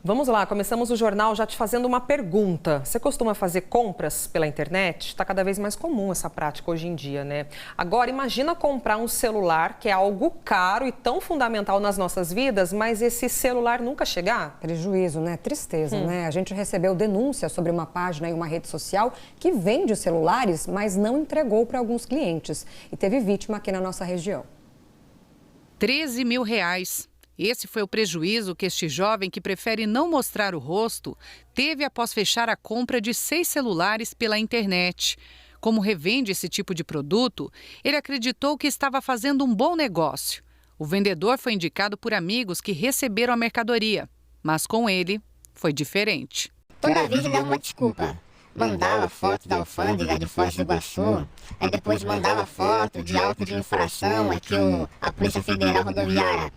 Vamos lá, começamos o jornal já te fazendo uma pergunta. Você costuma fazer compras pela internet? Está cada vez mais comum essa prática hoje em dia, né? Agora, imagina comprar um celular, que é algo caro e tão fundamental nas nossas vidas, mas esse celular nunca chegar? Prejuízo, né? Tristeza, né? A gente recebeu denúncia sobre uma página em uma rede social que vende celulares, mas não entregou para alguns clientes. E teve vítima aqui na nossa região. R$13 mil. Esse foi o prejuízo que este jovem, que prefere não mostrar o rosto, teve após fechar a compra de 6 celulares pela internet. Como revende esse tipo de produto, ele acreditou que estava fazendo um bom negócio. O vendedor foi indicado por amigos que receberam a mercadoria, mas com ele foi diferente. Toda vez ele dava uma desculpa. Mandava foto da alfândega de Foz do Iguaçu, aí depois mandava foto de auto de infração, é que a Polícia Federal Rodoviária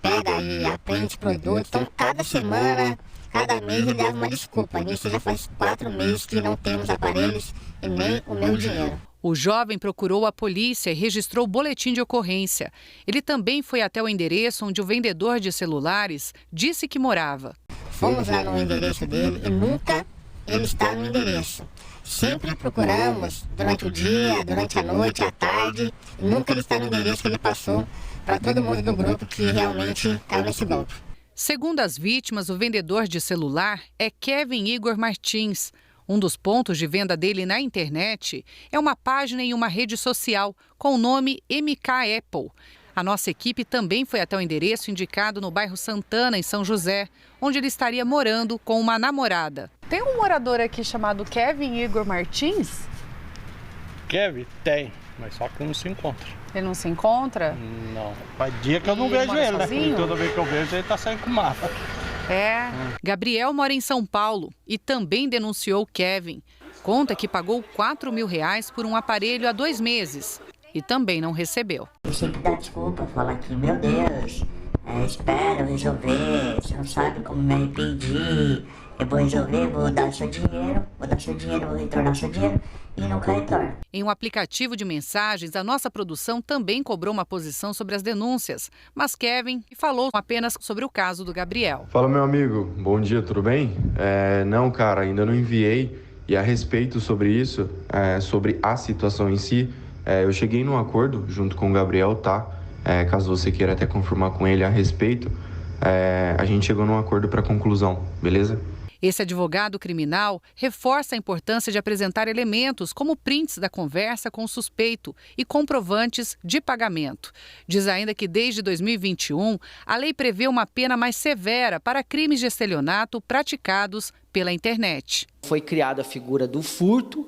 pega e apreende produto. Então, cada semana, cada mês ele dava uma desculpa. Nisso já faz 4 meses que não temos aparelhos e nem o meu dinheiro. O jovem procurou a polícia e registrou o boletim de ocorrência. Ele também foi até o endereço onde o vendedor de celulares disse que morava. Fomos lá no endereço dele e nunca ele está no endereço. Sempre procuramos durante o dia, durante a noite, à tarde, e nunca ele está no endereço que ele passou para todo mundo do grupo que realmente caiu nesse golpe. Segundo as vítimas, o vendedor de celular é Kevin Igor Martins. Um dos pontos de venda dele na internet é uma página em uma rede social com o nome MK Apple. A nossa equipe também foi até o endereço indicado no bairro Santana, em São José, onde ele estaria morando com uma namorada. Tem um morador aqui chamado Kevin Igor Martins? Kevin? Tem, mas só que não se encontra. Ele não se encontra? Não, faz dia que eu não vejo ele, né? Sozinho? Toda vez que eu vejo ele tá saindo com mapa. É. Gabriel mora em São Paulo e também denunciou Kevin. Conta que pagou R$4 mil por um aparelho há 2 meses e também não recebeu. Eu sempre dá desculpa, falar que, meu Deus, espera eu resolver, você não sabe como me arrependi, eu vou resolver, vou dar seu dinheiro, vou retornar seu dinheiro e nunca retorno. Em um aplicativo de mensagens, a nossa produção também cobrou uma posição sobre as denúncias, mas Kevin falou apenas sobre o caso do Gabriel. Fala, meu amigo, bom dia, tudo bem? Não, cara, ainda não enviei, e a respeito sobre isso, sobre a situação em si, eu cheguei num acordo junto com o Gabriel, tá? Caso você queira até confirmar com ele a respeito, a gente chegou num acordo para conclusão, beleza? Esse advogado criminal reforça a importância de apresentar elementos como prints da conversa com o suspeito e comprovantes de pagamento. Diz ainda que desde 2021, a lei prevê uma pena mais severa para crimes de estelionato praticados pela internet. Foi criada a figura do furto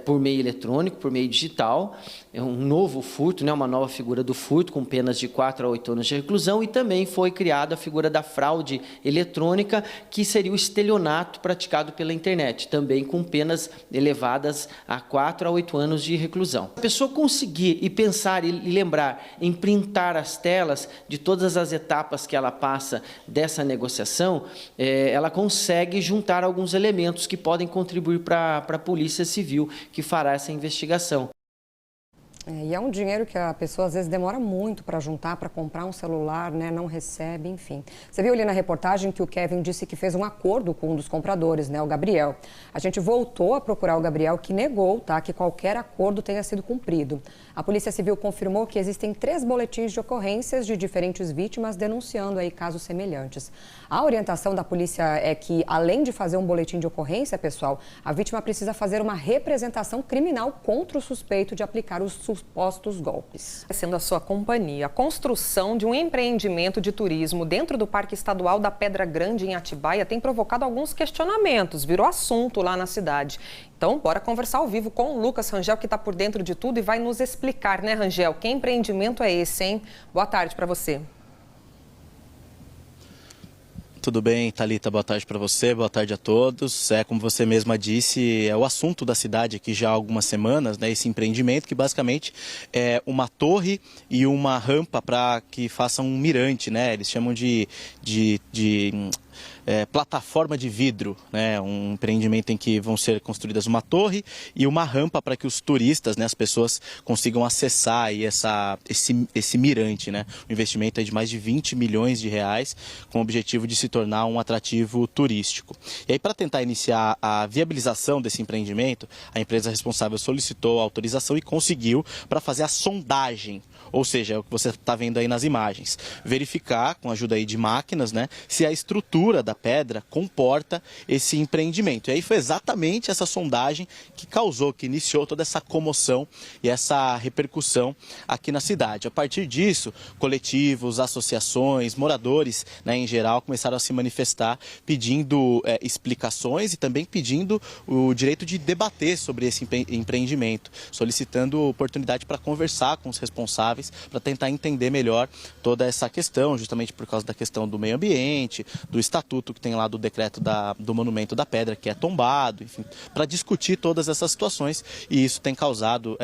por meio eletrônico, por meio digital, é um novo furto, né, uma nova figura do furto com penas de 4 a 8 anos de reclusão, e também foi criada a figura da fraude eletrônica, que seria o estelionato praticado pela internet, também com penas elevadas a 4 a 8 anos de reclusão. A pessoa conseguir e pensar e lembrar em printar as telas de todas as etapas que ela passa dessa negociação, ela consegue juntar alguns elementos que podem contribuir para a Polícia Civil, que fará essa investigação. E é um dinheiro que a pessoa às vezes demora muito para juntar, para comprar um celular, né? Não recebe, enfim. Você viu ali na reportagem que o Kevin disse que fez um acordo com um dos compradores, né? O Gabriel. A gente voltou a procurar o Gabriel, que negou, tá? Que qualquer acordo tenha sido cumprido. A Polícia Civil confirmou que existem 3 boletins de ocorrências de diferentes vítimas denunciando aí casos semelhantes. A orientação da polícia é que, além de fazer um boletim de ocorrência, pessoal, a vítima precisa fazer uma representação criminal contra o suspeito de aplicar os supostos golpes. Sendo a sua companhia, a construção de um empreendimento de turismo dentro do Parque Estadual da Pedra Grande, em Atibaia, tem provocado alguns questionamentos, virou assunto lá na cidade. Então, bora conversar ao vivo com o Lucas Rangel, que está por dentro de tudo e vai nos explicar, né, Rangel? Que empreendimento é esse, hein? Boa tarde para você. Tudo bem, Thalita? Boa tarde para você, boa tarde a todos. Como você mesma disse, é o assunto da cidade aqui já há algumas semanas, né? Esse empreendimento que basicamente é uma torre e uma rampa para que faça um mirante, né? Eles chamam de plataforma de vidro, né? Um empreendimento em que vão ser construídas uma torre e uma rampa para que os turistas, né, as pessoas consigam acessar aí esse mirante, né? O investimento é de mais de 20 milhões de reais, com o objetivo de se tornar um atrativo turístico. E aí, para tentar iniciar a viabilização desse empreendimento, a empresa responsável solicitou a autorização e conseguiu para fazer a sondagem, ou seja, é o que você está vendo aí nas imagens. Verificar, com a ajuda aí de máquinas, né, se a estrutura da pedra comporta esse empreendimento. E aí foi exatamente essa sondagem que iniciou toda essa comoção e essa repercussão aqui na cidade. A partir disso, coletivos, associações, moradores, né, em geral, começaram a se manifestar pedindo explicações e também pedindo o direito de debater sobre esse empreendimento, solicitando oportunidade para conversar com os responsáveis, para tentar entender melhor toda essa questão, justamente por causa da questão do meio ambiente, do estatuto que tem lá do decreto do Monumento da Pedra, que é tombado, enfim, para discutir todas essas situações, e isso tem causado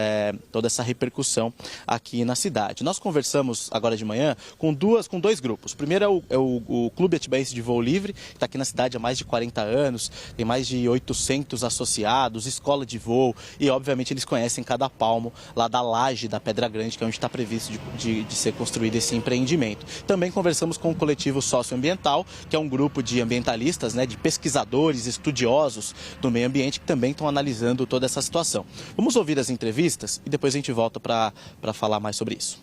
toda essa repercussão aqui na cidade. Nós conversamos agora de manhã com dois grupos. O primeiro é o Clube Atibaense de Voo Livre, que está aqui na cidade há mais de 40 anos, tem mais de 800 associados, escola de voo, e obviamente eles conhecem cada palmo lá da laje da Pedra Grande, que é onde está previsto de ser construído esse empreendimento. Também conversamos com o coletivo socioambiental, que é um grupo de ambientalistas, né, de pesquisadores, estudiosos do meio ambiente, que também estão analisando toda essa situação. Vamos ouvir as entrevistas e depois a gente volta para falar mais sobre isso.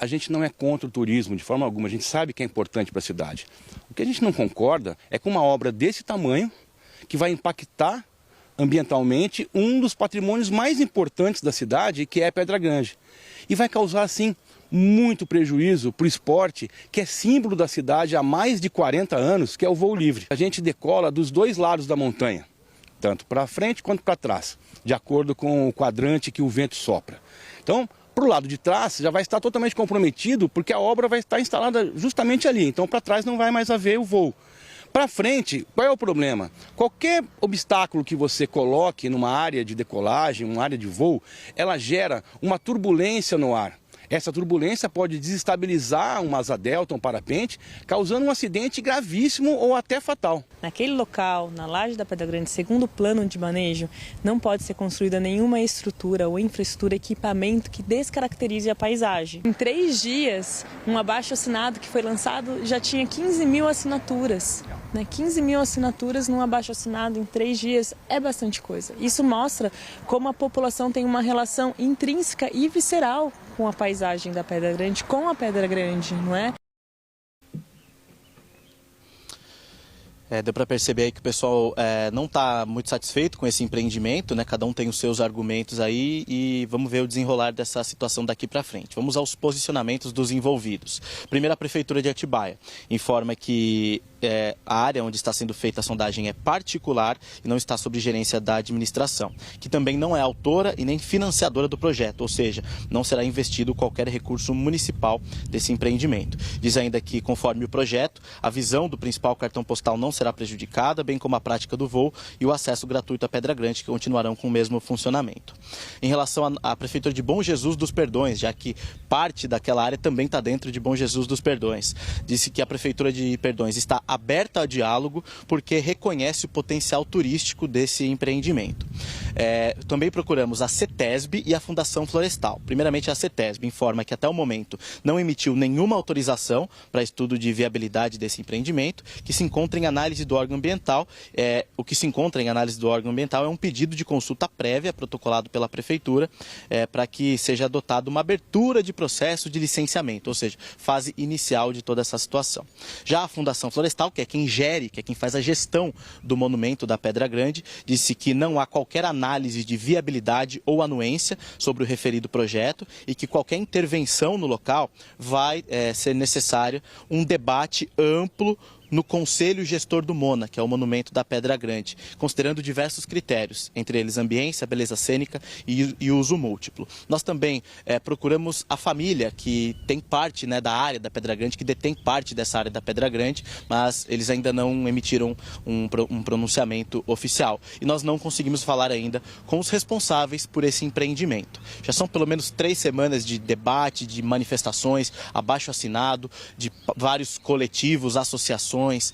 A gente não é contra o turismo de forma alguma, a gente sabe que é importante para a cidade. O que a gente não concorda é com uma obra desse tamanho, que vai impactar ambientalmente um dos patrimônios mais importantes da cidade, que é a Pedra Grande. E vai causar, assim, muito prejuízo para o esporte, que é símbolo da cidade há mais de 40 anos, que é o voo livre. A gente decola dos dois lados da montanha, tanto para frente quanto para trás, de acordo com o quadrante que o vento sopra. Então, para o lado de trás já vai estar totalmente comprometido, porque a obra vai estar instalada justamente ali. Então, para trás não vai mais haver o voo. Para frente, qual é o problema? Qualquer obstáculo que você coloque numa área de decolagem, uma área de voo, ela gera uma turbulência no ar. Essa turbulência pode desestabilizar uma asa delta, um parapente, causando um acidente gravíssimo ou até fatal. Naquele local, na laje da Pedra Grande, segundo o plano de manejo, não pode ser construída nenhuma estrutura ou infraestrutura, equipamento que descaracterize a paisagem. Em 3 dias, um abaixo-assinado que foi lançado já tinha 15 mil assinaturas. 15 mil assinaturas num abaixo-assinado em 3 dias é bastante coisa. Isso mostra como a população tem uma relação intrínseca e visceral com a paisagem da Pedra Grande, com a Pedra Grande, não é? Deu para perceber aí que o pessoal não está muito satisfeito com esse empreendimento, né? Cada um tem os seus argumentos aí e vamos ver o desenrolar dessa situação daqui para frente. Vamos aos posicionamentos dos envolvidos. Primeiro, a Prefeitura de Atibaia informa que a área onde está sendo feita a sondagem é particular e não está sob gerência da administração, que também não é autora e nem financiadora do projeto, ou seja, não será investido qualquer recurso municipal desse empreendimento. Diz ainda que, conforme o projeto, a visão do principal cartão postal não será prejudicada, bem como a prática do voo e o acesso gratuito à Pedra Grande, que continuarão com o mesmo funcionamento. Em relação à Prefeitura de Bom Jesus dos Perdões, já que parte daquela área também está dentro de Bom Jesus dos Perdões, disse que a Prefeitura de Perdões está aberta a diálogo porque reconhece o potencial turístico desse empreendimento. Também procuramos a CETESB e a Fundação Florestal. Primeiramente, a CETESB informa que até o momento não emitiu nenhuma autorização para estudo de viabilidade desse empreendimento, que se encontra em análise do órgão ambiental. O que se encontra em análise do órgão ambiental é um pedido de consulta prévia protocolado pela Prefeitura para que seja adotada uma abertura de processo de licenciamento, ou seja, fase inicial de toda essa situação. Já a Fundação Florestal, que é quem gere, que é quem faz a gestão do monumento da Pedra Grande, disse que não há qualquer análise de viabilidade ou anuência sobre o referido projeto e que qualquer intervenção no local vai ser necessário um debate amplo no Conselho Gestor do MONA, que é o monumento da Pedra Grande, considerando diversos critérios, entre eles ambiência, beleza cênica e uso múltiplo. Nós também procuramos a família que tem parte, né, da área da Pedra Grande, que detém parte dessa área da Pedra Grande, mas eles ainda não emitiram um pronunciamento oficial. E nós não conseguimos falar ainda com os responsáveis por esse empreendimento. Já são pelo menos 3 semanas de debate, de manifestações, abaixo-assinado, de vários coletivos, associações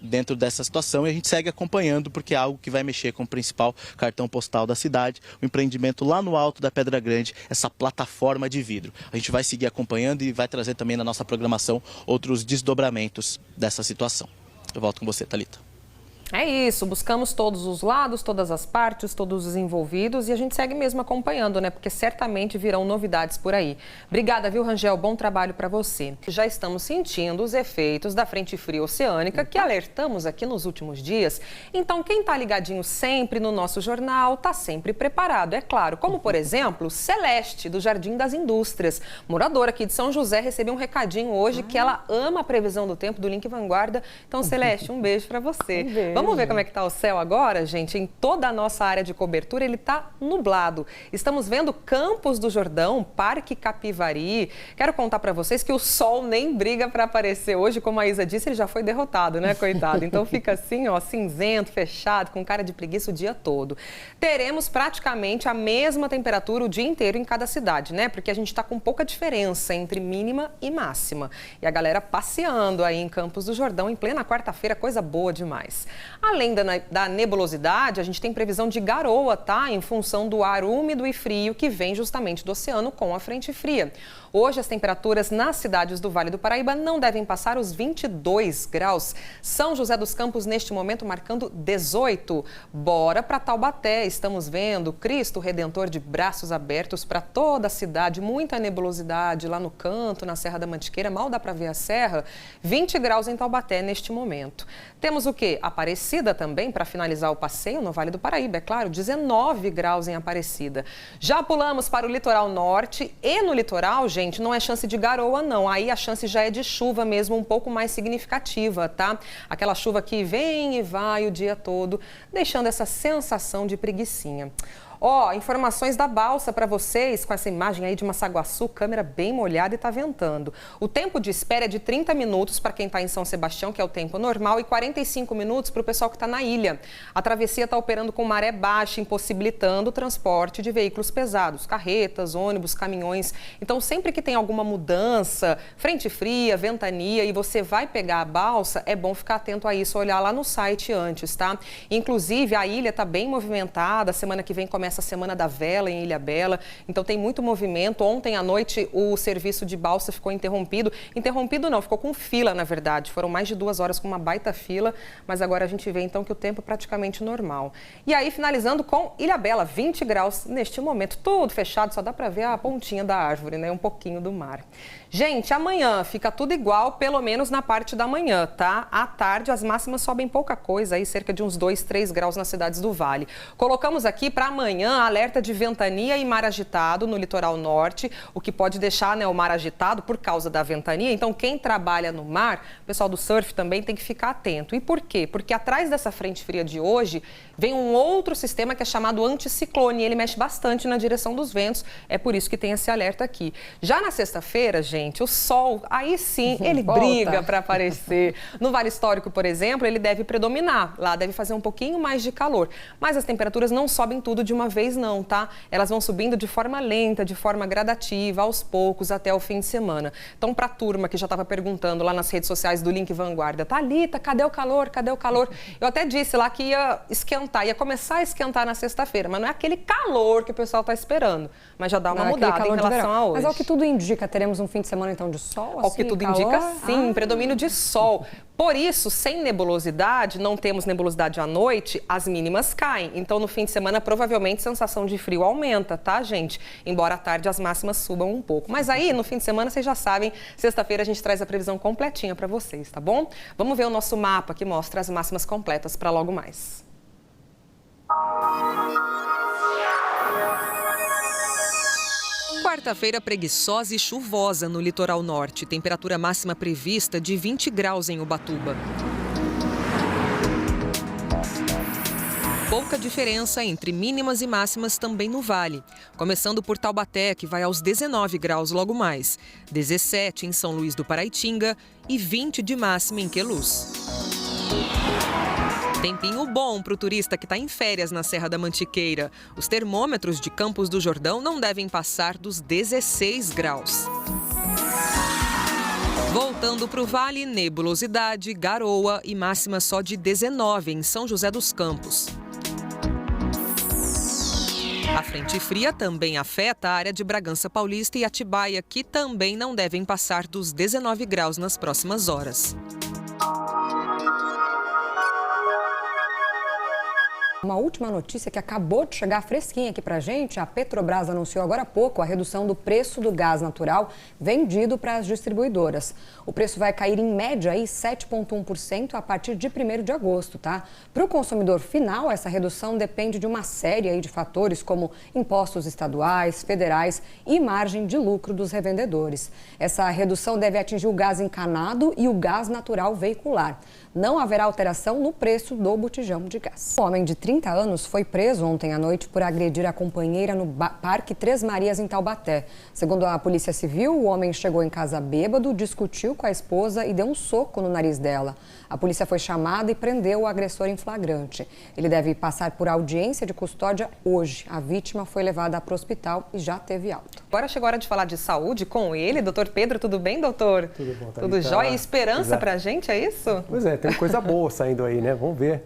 dentro dessa situação, e a gente segue acompanhando porque é algo que vai mexer com o principal cartão postal da cidade, o empreendimento lá no alto da Pedra Grande, essa plataforma de vidro. A gente vai seguir acompanhando e vai trazer também na nossa programação outros desdobramentos dessa situação. Eu volto com você, Thalita. É isso, buscamos todos os lados, todas as partes, todos os envolvidos e a gente segue mesmo acompanhando, né? Porque certamente virão novidades por aí. Obrigada, viu, Rangel? Bom trabalho para você. Já estamos sentindo os efeitos da frente fria oceânica que alertamos aqui nos últimos dias. Então, quem tá ligadinho sempre no nosso jornal tá sempre preparado, é claro. Como, por exemplo, Celeste, do Jardim das Indústrias. Moradora aqui de São José, recebeu um recadinho hoje que ela ama a previsão do tempo do Link Vanguarda. Então, Celeste, um beijo para você. Um beijo. Vamos ver como é que está o céu agora, gente? Em toda a nossa área de cobertura, ele está nublado. Estamos vendo Campos do Jordão, Parque Capivari. Quero contar para vocês que o sol nem briga para aparecer hoje. Como a Isa disse, ele já foi derrotado, né, coitado? Então fica assim, ó, cinzento, fechado, com cara de preguiça o dia todo. Teremos praticamente a mesma temperatura o dia inteiro em cada cidade, né? Porque a gente está com pouca diferença entre mínima e máxima. E a galera passeando aí em Campos do Jordão em plena quarta-feira, coisa boa demais. Além da nebulosidade, a gente tem previsão de garoa, tá? Em função do ar úmido e frio que vem justamente do oceano com a frente fria. Hoje, as temperaturas nas cidades do Vale do Paraíba não devem passar os 22 graus. São José dos Campos, neste momento, marcando 18. Bora para Taubaté. Estamos vendo Cristo Redentor de braços abertos para toda a cidade. Muita nebulosidade lá no canto, na Serra da Mantiqueira. Mal dá para ver a serra. 20 graus em Taubaté neste momento. Temos o quê? Aparecida também, para finalizar o passeio no Vale do Paraíba, é claro, 19 graus em Aparecida. Já pulamos para o litoral norte e no litoral, gente, não é chance de garoa, não. Aí a chance já é de chuva mesmo, um pouco mais significativa, tá? Aquela chuva que vem e vai o dia todo, deixando essa sensação de preguicinha. Ó, informações da balsa para vocês, com essa imagem aí de Massaguaçu, câmera bem molhada e tá ventando. O tempo de espera é de 30 minutos para quem está em São Sebastião, que é o tempo normal, e 45 minutos para o pessoal que está na ilha. A travessia está operando com maré baixa, impossibilitando o transporte de veículos pesados, carretas, ônibus, caminhões. Então, sempre que tem alguma mudança, frente fria, ventania, e você vai pegar a balsa, é bom ficar atento a isso, olhar lá no site antes, tá? Inclusive, a ilha está bem movimentada, semana que vem começa essa Semana da Vela em Ilhabela, então tem muito movimento. Ontem à noite o serviço de balsa ficou interrompido. Interrompido não, ficou com fila, na verdade. Foram mais de 2 horas com uma baita fila, mas agora a gente vê então que o tempo é praticamente normal. E aí, finalizando com Ilhabela, 20 graus neste momento. Tudo fechado, só dá para ver a pontinha da árvore, né? Um pouquinho do mar. Gente, amanhã fica tudo igual, pelo menos na parte da manhã, tá? À tarde as máximas sobem pouca coisa, aí cerca de uns 2, 3 graus nas cidades do Vale. Colocamos aqui para amanhã alerta de ventania e mar agitado no litoral norte, o que pode deixar, né, o mar agitado por causa da ventania. Então, quem trabalha no mar, o pessoal do surf também tem que ficar atento. E por quê? Porque atrás dessa frente fria de hoje vem um outro sistema que é chamado anticiclone. Ele mexe bastante na direção dos ventos, é por isso que tem esse alerta aqui. Já na sexta-feira, gente, o sol, aí sim, ele briga para aparecer. No Vale Histórico, por exemplo, ele deve predominar. Lá deve fazer um pouquinho mais de calor. Mas as temperaturas não sobem tudo de uma vez, não, tá? Elas vão subindo de forma lenta, de forma gradativa, aos poucos, até o fim de semana. Então, para a turma que já estava perguntando lá nas redes sociais do Link Vanguarda, Thalita, cadê o calor? Cadê o calor? Eu até disse lá que ia esquentar, ia começar a esquentar na sexta-feira, mas não é aquele calor que o pessoal está esperando. Mas já dá uma mudada em relação a hoje. Mas ao que tudo indica, teremos um fim de semana então de sol? Ao que tudo indica, sim, predomínio de sol. Por isso, sem nebulosidade, não temos nebulosidade à noite, as mínimas caem. Então, no fim de semana, provavelmente, a sensação de frio aumenta, tá, gente? Embora à tarde as máximas subam um pouco. Mas aí, no fim de semana, vocês já sabem, sexta-feira a gente traz a previsão completinha para vocês, tá bom? Vamos ver o nosso mapa que mostra as máximas completas para logo mais. Quarta-feira preguiçosa e chuvosa no litoral norte. Temperatura máxima prevista de 20 graus em Ubatuba. Pouca diferença entre mínimas e máximas também no Vale. Começando por Taubaté, que vai aos 19 graus logo mais. 17 em São Luís do Paraitinga e 20 de máxima em Queluz. Tempinho bom para o turista que está em férias na Serra da Mantiqueira. Os termômetros de Campos do Jordão não devem passar dos 16 graus. Voltando para o Vale, nebulosidade, garoa e máxima só de 19 em São José dos Campos. A frente fria também afeta a área de Bragança Paulista e Atibaia, que também não devem passar dos 19 graus nas próximas horas. Uma última notícia que acabou de chegar fresquinha aqui pra gente. A Petrobras anunciou agora há pouco a redução do preço do gás natural vendido para as distribuidoras. O preço vai cair em média aí 7,1% a partir de 1º de agosto, tá? Para o consumidor final, essa redução depende de uma série aí de fatores como impostos estaduais, federais e margem de lucro dos revendedores. Essa redução deve atingir o gás encanado e o gás natural veicular. Não haverá alteração no preço do botijão de gás. Um homem de 30 anos foi preso ontem à noite por agredir a companheira no Parque Três Marias, em Taubaté. Segundo a Polícia Civil, o homem chegou em casa bêbado, discutiu com a esposa e deu um soco no nariz dela. A polícia foi chamada e prendeu o agressor em flagrante. Ele deve passar por audiência de custódia hoje. A vítima foi levada para o hospital e já teve alta. Agora chegou a hora de falar de saúde com ele, doutor Pedro. Tudo bem, doutor? Tudo bom, Thalita. Tudo jóia? Esperança pra gente, é isso? Pois é, tem coisa boa saindo aí, né? Vamos ver.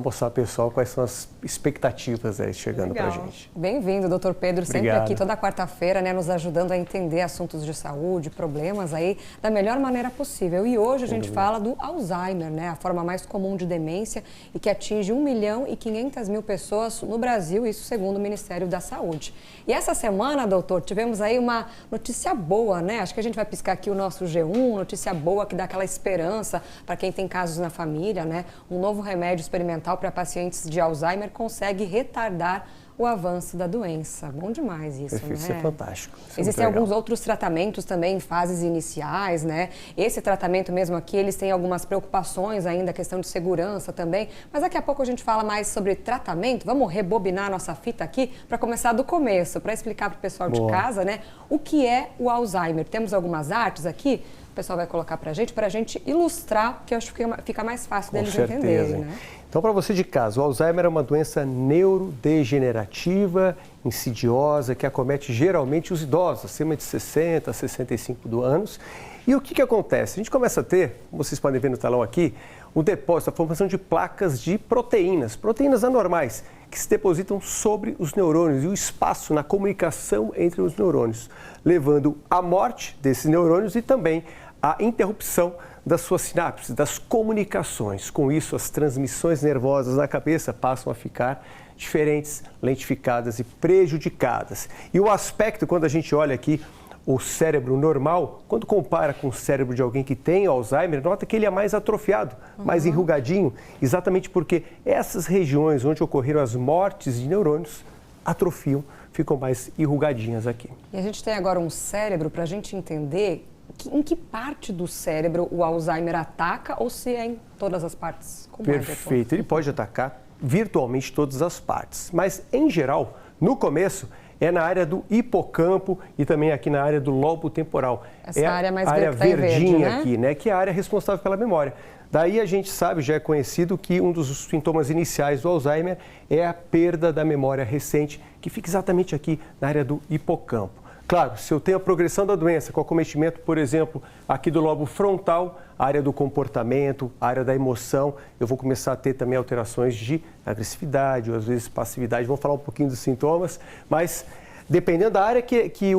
Mostrar ao pessoal quais são as expectativas aí chegando pra gente. Bem-vindo, doutor Pedro, sempre Obrigado. aqui toda quarta-feira, né, nos ajudando a entender assuntos de saúde, problemas aí da melhor maneira possível. E hoje a gente fala do Alzheimer, né, a forma mais comum de demência e que atinge 1.500.000 pessoas no Brasil, isso segundo o Ministério da Saúde. E essa semana, doutor, tivemos aí uma notícia boa, né? Acho que a gente vai piscar aqui o nosso G1, notícia boa que dá aquela esperança para quem tem casos na família, né? Um novo remédio experimental para pacientes de Alzheimer consegue retardar o avanço da doença. Bom demais isso, Perfeito, né? isso é fantástico. Isso Existem é muito alguns legal. outros tratamentos também em fases iniciais, né? Esse tratamento mesmo aqui, eles têm algumas preocupações ainda, questão de segurança também. Mas daqui a pouco a gente fala mais sobre tratamento. Vamos rebobinar a nossa fita aqui para começar do começo, para explicar para o pessoal de casa, né? O que é o Alzheimer. Temos algumas artes aqui, o pessoal vai colocar para a gente ilustrar, porque eu acho que fica mais fácil deles entenderem, né? Então, para você de casa, o Alzheimer é uma doença neurodegenerativa, insidiosa, que acomete geralmente os idosos, acima de 60, 65 anos. E o que acontece? A gente começa a ter, como vocês podem ver no telão aqui, o depósito, a formação de placas de proteínas anormais, que se depositam sobre os neurônios e o espaço na comunicação entre os neurônios, levando à morte desses neurônios e também à interrupção das suas sinapses, das comunicações. Com isso, as transmissões nervosas na cabeça passam a ficar diferentes, lentificadas e prejudicadas. E o aspecto, quando a gente olha aqui o cérebro normal, quando compara com o cérebro de alguém que tem Alzheimer, nota que ele é mais atrofiado, mais enrugadinho, exatamente porque essas regiões onde ocorreram as mortes de neurônios atrofiam, ficam mais enrugadinhas aqui. E a gente tem agora um cérebro para a gente entender em que parte do cérebro o Alzheimer ataca ou se é em todas as partes? Como Perfeito, ele pode atacar virtualmente todas as partes, mas em geral, no começo, é na área do hipocampo e também aqui na área do lobo temporal. Essa área mais área verde, verdinha né? aqui, né? Que é a área responsável pela memória. Daí a gente sabe, já é conhecido, que um dos sintomas iniciais do Alzheimer é a perda da memória recente, que fica exatamente aqui na área do hipocampo. Claro, se eu tenho a progressão da doença com acometimento, por exemplo, aqui do lobo frontal, a área do comportamento, a área da emoção, eu vou começar a ter também alterações de agressividade ou às vezes passividade. Vamos falar um pouquinho dos sintomas, mas dependendo da área que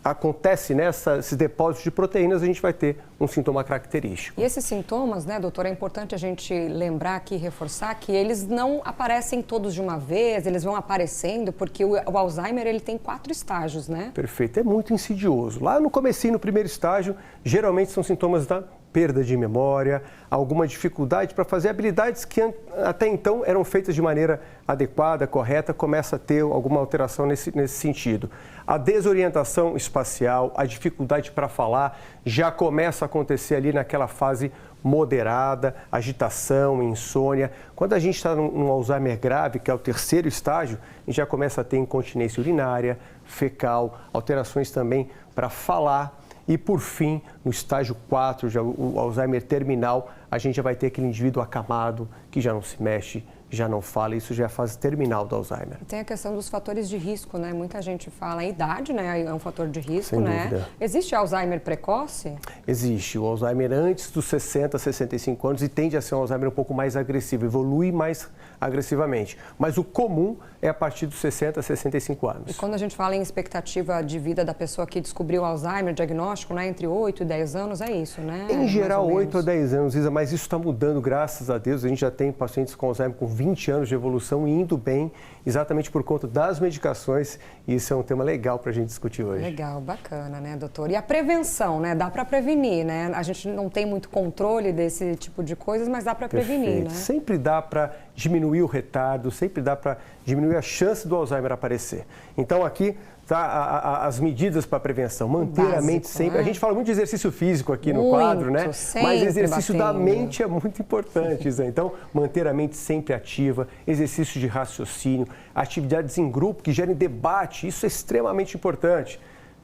acontece, né, esses depósitos de proteínas, a gente vai ter um sintoma característico. E esses sintomas, né, doutor, é importante a gente lembrar aqui, reforçar que eles não aparecem todos de uma vez, eles vão aparecendo, porque o Alzheimer, ele tem 4 estágios, né? Perfeito, é muito insidioso. Lá no comecinho, no primeiro estágio, geralmente são sintomas da perda de memória, alguma dificuldade para fazer habilidades que até então eram feitas de maneira adequada, correta, começa a ter alguma alteração nesse sentido. A desorientação espacial, a dificuldade para falar já começa a acontecer ali naquela fase moderada, agitação, insônia. Quando a gente está num Alzheimer grave, que é o terceiro estágio, a gente já começa a ter incontinência urinária, fecal, alterações também para falar. E, por fim, no estágio 4, já o Alzheimer terminal, a gente já vai ter aquele indivíduo acamado, que já não se mexe, já não fala. Isso já é a fase terminal do Alzheimer. Tem a questão dos fatores de risco, né? Muita gente fala, a idade, né, é um fator de risco, Sem né? dúvida. Existe Alzheimer precoce? Existe o Alzheimer antes dos 60, 65 anos e tende a ser um Alzheimer um pouco mais agressivo, evolui mais agressivamente. Mas o comum é a partir dos 60, 65 anos. E quando a gente fala em expectativa de vida da pessoa que descobriu Alzheimer, diagnóstico, né, entre 8 e 10 anos, é isso, né? Em geral, Mais ou 8 a menos. 10 anos, Isa, mas isso está mudando, graças a Deus. A gente já tem pacientes com Alzheimer com 20 anos de evolução e indo bem, exatamente por conta das medicações. E isso é um tema legal para a gente discutir hoje. Legal, bacana, né, doutor? E a prevenção, né? Dá para prevenir, né? A gente não tem muito controle desse tipo de coisas, mas dá para prevenir, né? Sempre dá para diminuir o retardo, sempre dá para diminuir a chance do Alzheimer aparecer. Então, aqui tá as medidas para prevenção. Manter a mente Básico, sempre. né? A gente fala muito de exercício físico aqui no Muito, quadro, né? sempre Mas exercício da batendo. mente é muito importante, Zé. Então, manter a mente sempre ativa, exercício de raciocínio, atividades em grupo que gerem debate, isso é extremamente importante.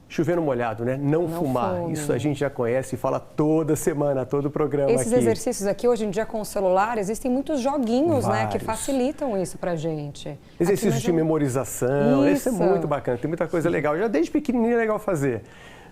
Chover no molhado, né? Não fumar. fume. Isso a gente já conhece e fala toda semana, todo o programa Esses aqui. exercícios aqui, hoje em dia, com o celular, existem muitos joguinhos, né, que Vários. facilitam isso pra gente. Exercícios de memorização, isso é Isso. muito bacana, tem muita coisa legal. Já desde pequenininho é legal fazer.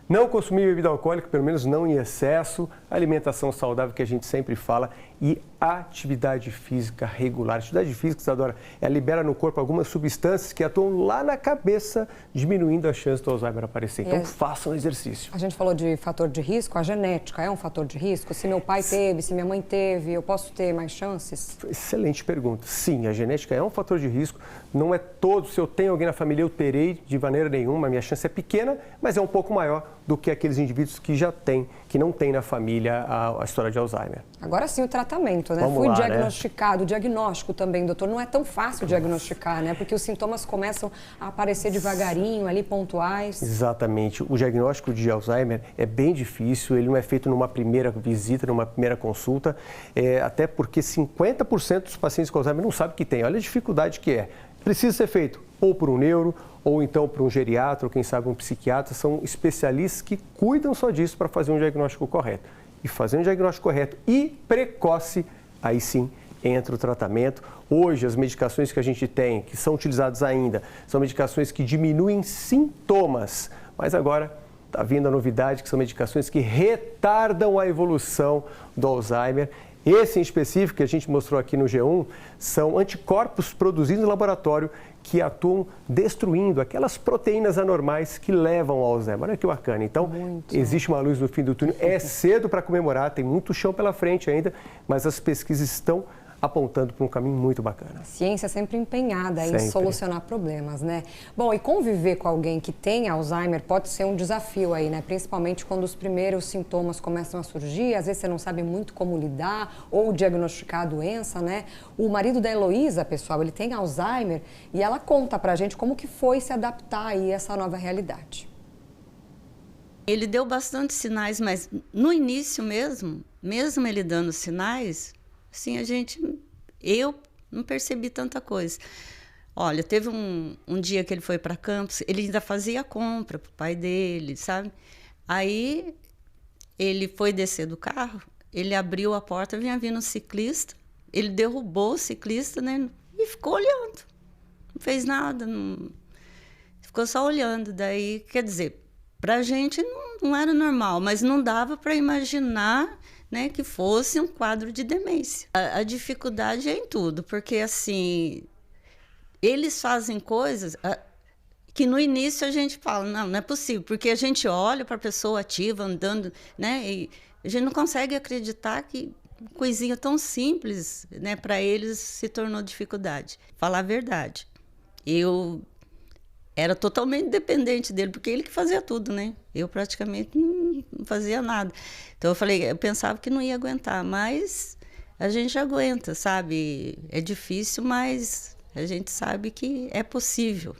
Não consumir bebida alcoólica, pelo menos não em excesso, alimentação saudável que a gente sempre fala e atividade física regular. Atividade física, Isadora, ela libera no corpo algumas substâncias que atuam lá na cabeça, diminuindo a chance do Alzheimer aparecer. Então, façam exercício. A gente falou de fator de risco, a genética é um fator de risco? Se meu pai teve, se minha mãe teve, eu posso ter mais chances? Excelente pergunta. Sim, a genética é um fator de risco. Não é todo, se eu tenho alguém na família, eu terei de maneira nenhuma. A minha chance é pequena, mas é um pouco maior do que aqueles indivíduos que já têm, que não têm na família a história de Alzheimer. Agora sim, o tratamento, né? Vamos Fui lá, diagnosticado, o diagnóstico também, doutor. Não é tão fácil diagnosticar, né? Porque os sintomas começam a aparecer devagarinho, ali pontuais. Exatamente. O diagnóstico de Alzheimer é bem difícil, ele não é feito numa primeira visita, numa primeira consulta, até porque 50% dos pacientes com Alzheimer não sabem que tem. Olha a dificuldade que é. Precisa ser feito ou por um neuro, ou então por um geriatra, ou quem sabe um psiquiatra. São especialistas que cuidam só disso para fazer um diagnóstico correto. E fazer um diagnóstico correto e precoce, aí sim entra o tratamento. Hoje, as medicações que a gente tem, que são utilizadas ainda, são medicações que diminuem sintomas. Mas agora está vindo a novidade, que são medicações que retardam a evolução do Alzheimer. Esse em específico, que a gente mostrou aqui no G1, são anticorpos produzidos no laboratório que atuam destruindo aquelas proteínas anormais que levam ao Alzheimer. Olha que bacana. Então, existe uma luz no fim do túnel. É cedo para comemorar, tem muito chão pela frente ainda, mas as pesquisas estão apontando para um caminho muito bacana. A ciência é sempre empenhada em Sempre. solucionar problemas, né? Bom, e conviver com alguém que tem Alzheimer pode ser um desafio aí, né? Principalmente quando os primeiros sintomas começam a surgir, às vezes você não sabe muito como lidar ou diagnosticar a doença, né? O marido da Heloísa, pessoal, ele tem Alzheimer e ela conta pra gente como que foi se adaptar aí a essa nova realidade. Ele deu bastante sinais, mas no início mesmo ele dando sinais, assim, eu não percebi tanta coisa. Olha, teve um dia que ele foi para Campos, ele ainda fazia compra pro pai dele, sabe? Aí ele foi descer do carro, ele abriu a porta, vinha vindo um ciclista, ele derrubou o ciclista, né? E ficou olhando. Não fez nada, ficou só olhando. Daí, quer dizer, pra gente não era normal, mas não dava para imaginar, né, que fosse um quadro de demência. A dificuldade é em tudo, porque assim, eles fazem coisas que no início a gente fala, não é possível, porque a gente olha para a pessoa ativa, andando, né, e a gente não consegue acreditar que coisinha tão simples, né, para eles se tornou dificuldade. Falar a verdade, eu era totalmente dependente dele, porque ele que fazia tudo, né? Eu praticamente não fazia nada. Então eu pensava que não ia aguentar, mas a gente aguenta, sabe? É difícil, mas a gente sabe que é possível.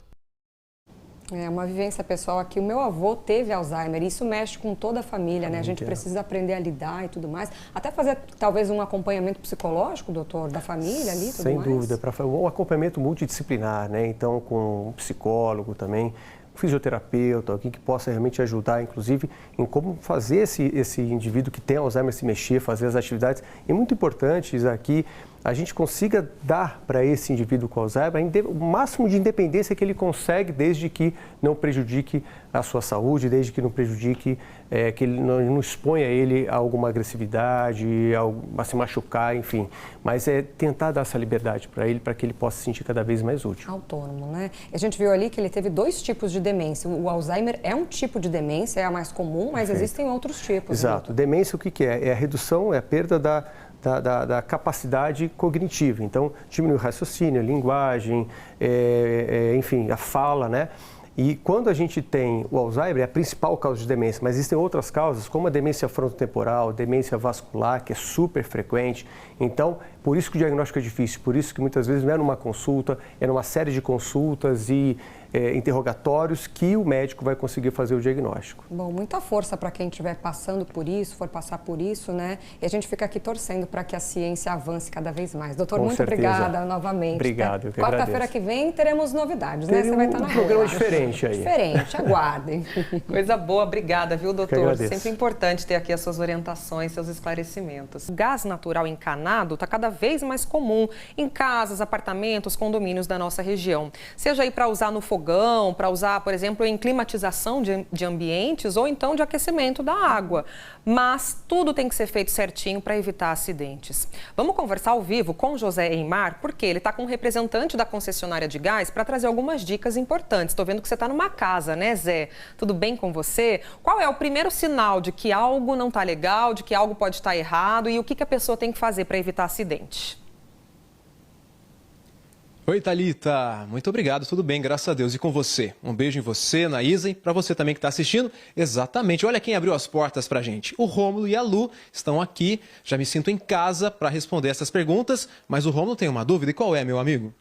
É uma vivência pessoal aqui. O meu avô teve Alzheimer e isso mexe com toda a família, né? A gente precisa aprender a lidar e tudo mais. Até fazer, talvez, um acompanhamento psicológico, doutor, da família ali, tudo Sem mais. dúvida, para um acompanhamento multidisciplinar, né? Então, com um psicólogo também, um fisioterapeuta, alguém que possa realmente ajudar, inclusive, em como fazer esse indivíduo que tem Alzheimer se mexer, fazer as atividades. E muito importante, aqui, a gente consiga dar para esse indivíduo com Alzheimer o máximo de independência que ele consegue, desde que não prejudique a sua saúde, desde que não prejudique, que ele não exponha ele a alguma agressividade, a se machucar, enfim. Mas é tentar dar essa liberdade para ele, para que ele possa se sentir cada vez mais útil. Autônomo, né? A gente viu ali que ele teve 2 tipos de demência. O Alzheimer é um tipo de demência, é a mais comum, mas existem outros tipos. Exato. Né? Demência, o que é? É a redução, é a perda da capacidade cognitiva. Então, diminui o raciocínio, a linguagem, enfim, a fala, né? E quando a gente tem o Alzheimer, é a principal causa de demência, mas existem outras causas, como a demência frontotemporal, demência vascular, que é super frequente. Então, por isso que o diagnóstico é difícil, por isso que muitas vezes não é numa consulta, é numa série de consultas e interrogatórios que o médico vai conseguir fazer o diagnóstico. Bom, muita força para quem estiver passando por isso, for passar por isso, né? E a gente fica aqui torcendo para que a ciência avance cada vez mais. Doutor, muito obrigada novamente. Obrigado, eu que Quarta-feira que vem teremos novidades, né? Você vai estar na rua. Um programa diferente aí. Diferente, aguardem. Coisa boa, obrigada, viu, doutor? Que Sempre importante ter aqui as suas orientações, seus esclarecimentos. O gás natural encanado está cada vez mais comum em casas, apartamentos, condomínios da nossa região. Seja aí para usar no fogão, para usar, por exemplo, em climatização de ambientes ou então de aquecimento da água. Mas tudo tem que ser feito certinho para evitar acidentes. Vamos conversar ao vivo com José Eimar, porque ele está com um representante da concessionária de gás para trazer algumas dicas importantes. Estou vendo que você está numa casa, né, Zé? Tudo bem com você? Qual é o primeiro sinal de que algo não está legal, de que algo pode estar errado e o que a pessoa tem que fazer para evitar acidente? Oi, Thalita. Muito obrigado. Tudo bem, graças a Deus. E com você? Um beijo em você, na Isa, e para você também que está assistindo. Exatamente. Olha quem abriu as portas para a gente. O Rômulo e a Lu estão aqui. Já me sinto em casa para responder essas perguntas. Mas o Rômulo tem uma dúvida. E qual é, meu amigo?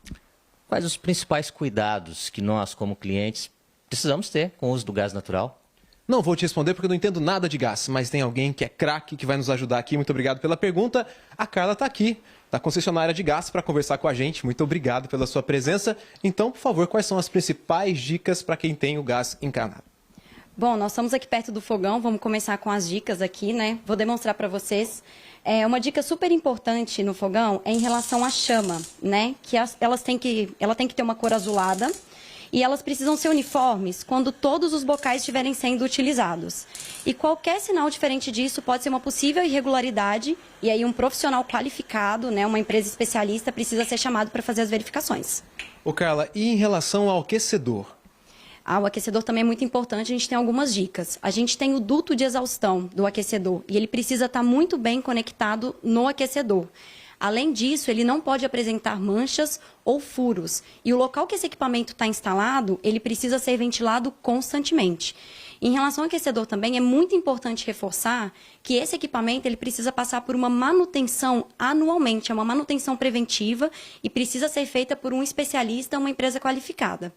Quais os principais cuidados que nós, como clientes, precisamos ter com o uso do gás natural? Não vou te responder porque eu não entendo nada de gás, mas tem alguém que é craque que vai nos ajudar aqui. Muito obrigado pela pergunta. A Carla está aqui, da concessionária de gás, para conversar com a gente. Muito obrigado pela sua presença. Então, por favor, quais são as principais dicas para quem tem o gás encanado? Bom, nós estamos aqui perto do fogão, vamos começar com as dicas aqui, né? Vou demonstrar para vocês. Uma dica super importante no fogão é em relação à chama, né? Que ela tem que ter uma cor azulada. E elas precisam ser uniformes quando todos os bocais estiverem sendo utilizados. E qualquer sinal diferente disso pode ser uma possível irregularidade, e aí um profissional qualificado, né, uma empresa especialista, precisa ser chamado para fazer as verificações. Ô Carla, e em relação ao aquecedor? O aquecedor também é muito importante, a gente tem algumas dicas. A gente tem o duto de exaustão do aquecedor, e ele precisa estar muito bem conectado no aquecedor. Além disso, ele não pode apresentar manchas ou furos. E o local que esse equipamento está instalado, ele precisa ser ventilado constantemente. Em relação ao aquecedor também, é muito importante reforçar que esse equipamento ele precisa passar por uma manutenção anualmente. É uma manutenção preventiva e precisa ser feita por um especialista, uma empresa qualificada.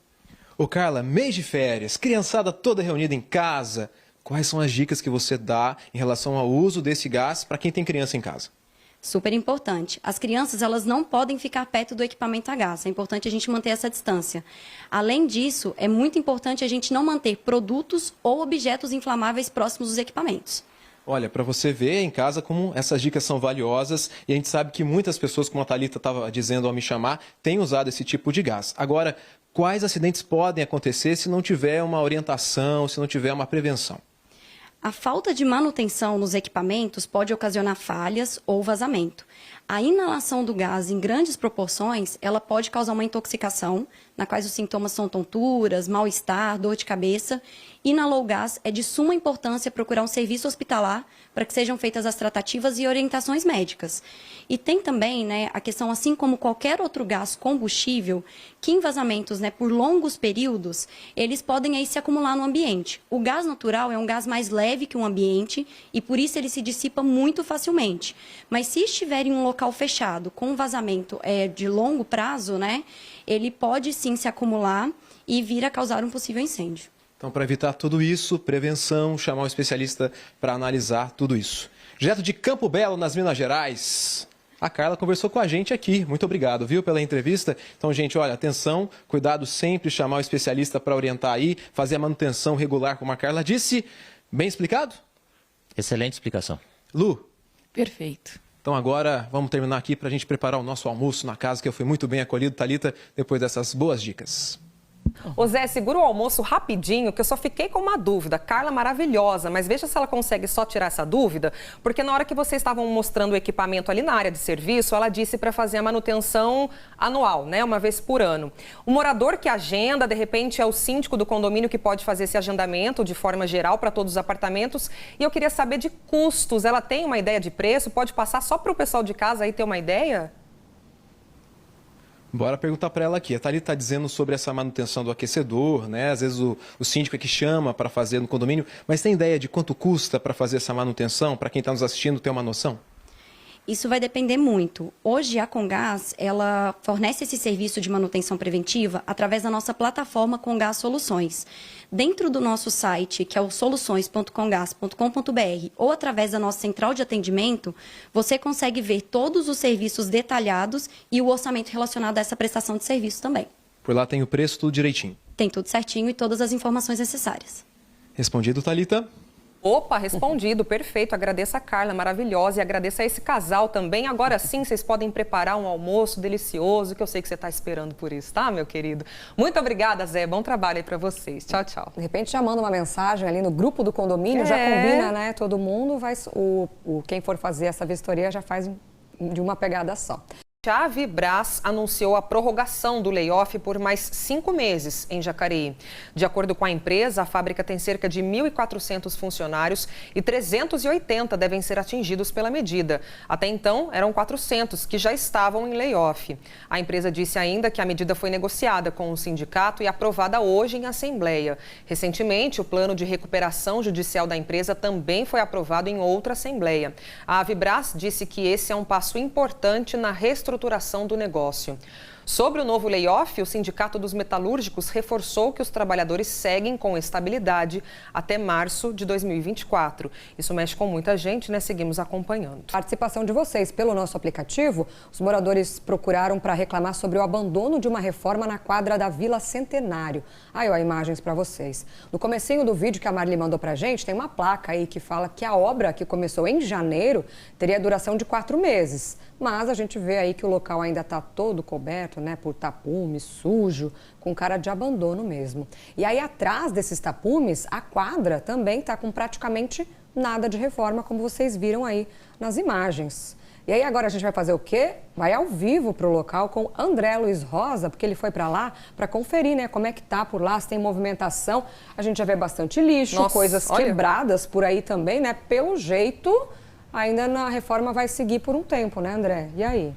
Ô Carla, mês de férias, criançada toda reunida em casa. Quais são as dicas que você dá em relação ao uso desse gás para quem tem criança em casa? Super importante. As crianças, elas não podem ficar perto do equipamento a gás. É importante a gente manter essa distância. Além disso, é muito importante a gente não manter produtos ou objetos inflamáveis próximos dos equipamentos. Olha, para você ver em casa como essas dicas são valiosas e a gente sabe que muitas pessoas, como a Thalita estava dizendo ao me chamar, têm usado esse tipo de gás. Agora, quais acidentes podem acontecer se não tiver uma orientação, se não tiver uma prevenção? A falta de manutenção nos equipamentos pode ocasionar falhas ou vazamento. A inalação do gás em grandes proporções, ela pode causar uma intoxicação, na quais os sintomas são tonturas, mal-estar, dor de cabeça. E na low gas é de suma importância procurar um serviço hospitalar para que sejam feitas as tratativas e orientações médicas. E tem também, né, a questão, assim como qualquer outro gás combustível, que em vazamentos, né, por longos períodos, eles podem aí se acumular no ambiente. O gás natural é um gás mais leve que um ambiente e por isso ele se dissipa muito facilmente. Mas se estiver em um local fechado com um vazamento de longo prazo, né, ele pode sim se acumular e vir a causar um possível incêndio. Então, para evitar tudo isso, prevenção, chamar um especialista para analisar tudo isso. Direto de Campo Belo, nas Minas Gerais, a Carla conversou com a gente aqui. Muito obrigado, viu, pela entrevista. Então, gente, olha, atenção, cuidado sempre, chamar o especialista para orientar aí, fazer a manutenção regular, como a Carla disse. Bem explicado? Excelente explicação. Lu? Perfeito. Então agora vamos terminar aqui para a gente preparar o nosso almoço na casa, que eu fui muito bem acolhido, Thalita, depois dessas boas dicas. Ô Zé, segura o almoço rapidinho, que eu só fiquei com uma dúvida. Carla maravilhosa, mas veja se ela consegue só tirar essa dúvida, porque na hora que vocês estavam mostrando o equipamento ali na área de serviço, ela disse para fazer a manutenção anual, né, uma vez por ano. O morador que agenda, de repente, é o síndico do condomínio que pode fazer esse agendamento de forma geral para todos os apartamentos. E eu queria saber de custos. Ela tem uma ideia de preço? Pode passar só para o pessoal de casa aí ter uma ideia? Bora perguntar para ela aqui. A Thalita está dizendo sobre essa manutenção do aquecedor, né? Às vezes o síndico é que chama para fazer no condomínio, mas tem ideia de quanto custa para fazer essa manutenção? Para quem está nos assistindo ter uma noção? Isso vai depender muito. Hoje, a Comgás, ela fornece esse serviço de manutenção preventiva através da nossa plataforma Comgás Soluções. Dentro do nosso site, que é o soluções.comgás.com.br, ou através da nossa central de atendimento, você consegue ver todos os serviços detalhados e o orçamento relacionado a essa prestação de serviço também. Por lá tem o preço, tudo direitinho. Tem tudo certinho e todas as informações necessárias. Respondido, Thalita? Opa, respondido, perfeito. Agradeço a Carla, maravilhosa, e agradeço a esse casal também. Agora sim, vocês podem preparar um almoço delicioso, que eu sei que você está esperando por isso, tá, meu querido? Muito obrigada, Zé. Bom trabalho aí para vocês. Tchau, tchau. De repente já manda uma mensagem ali no grupo do condomínio, já combina, né? Todo mundo vai... Quem for fazer essa vistoria já faz de uma pegada só. A Vibras anunciou a prorrogação do layoff por mais 5 meses em Jacareí. De acordo com a empresa, a fábrica tem cerca de 1.400 funcionários e 380 devem ser atingidos pela medida. Até então, eram 400 que já estavam em layoff. A empresa disse ainda que a medida foi negociada com o sindicato e aprovada hoje em assembleia. Recentemente, o plano de recuperação judicial da empresa também foi aprovado em outra assembleia. A Vibras disse que esse é um passo importante na reestruturação do negócio. Sobre o novo layoff, o Sindicato dos Metalúrgicos reforçou que os trabalhadores seguem com estabilidade até março de 2024. Isso mexe com muita gente, né? Seguimos acompanhando. Participação de vocês pelo nosso aplicativo, os moradores procuraram para reclamar sobre o abandono de uma reforma na quadra da Vila Centenário. Aí, ó, imagens para vocês. No comecinho do vídeo que a Marli mandou pra gente, tem uma placa aí que fala que a obra, que começou em janeiro, teria duração de 4 meses. Mas a gente vê aí que o local ainda está todo coberto, né, por tapumes, sujo, com cara de abandono mesmo. E aí atrás desses tapumes, a quadra também está com praticamente nada de reforma, como vocês viram aí nas imagens. E aí agora a gente vai fazer o quê? Vai ao vivo para o local com André Luiz Rosa, porque ele foi para lá para conferir, né, como é que tá por lá, se tem movimentação. A gente já vê bastante lixo, coisas quebradas por aí também, né? Pelo jeito, ainda a reforma vai seguir por um tempo, né, André? E aí?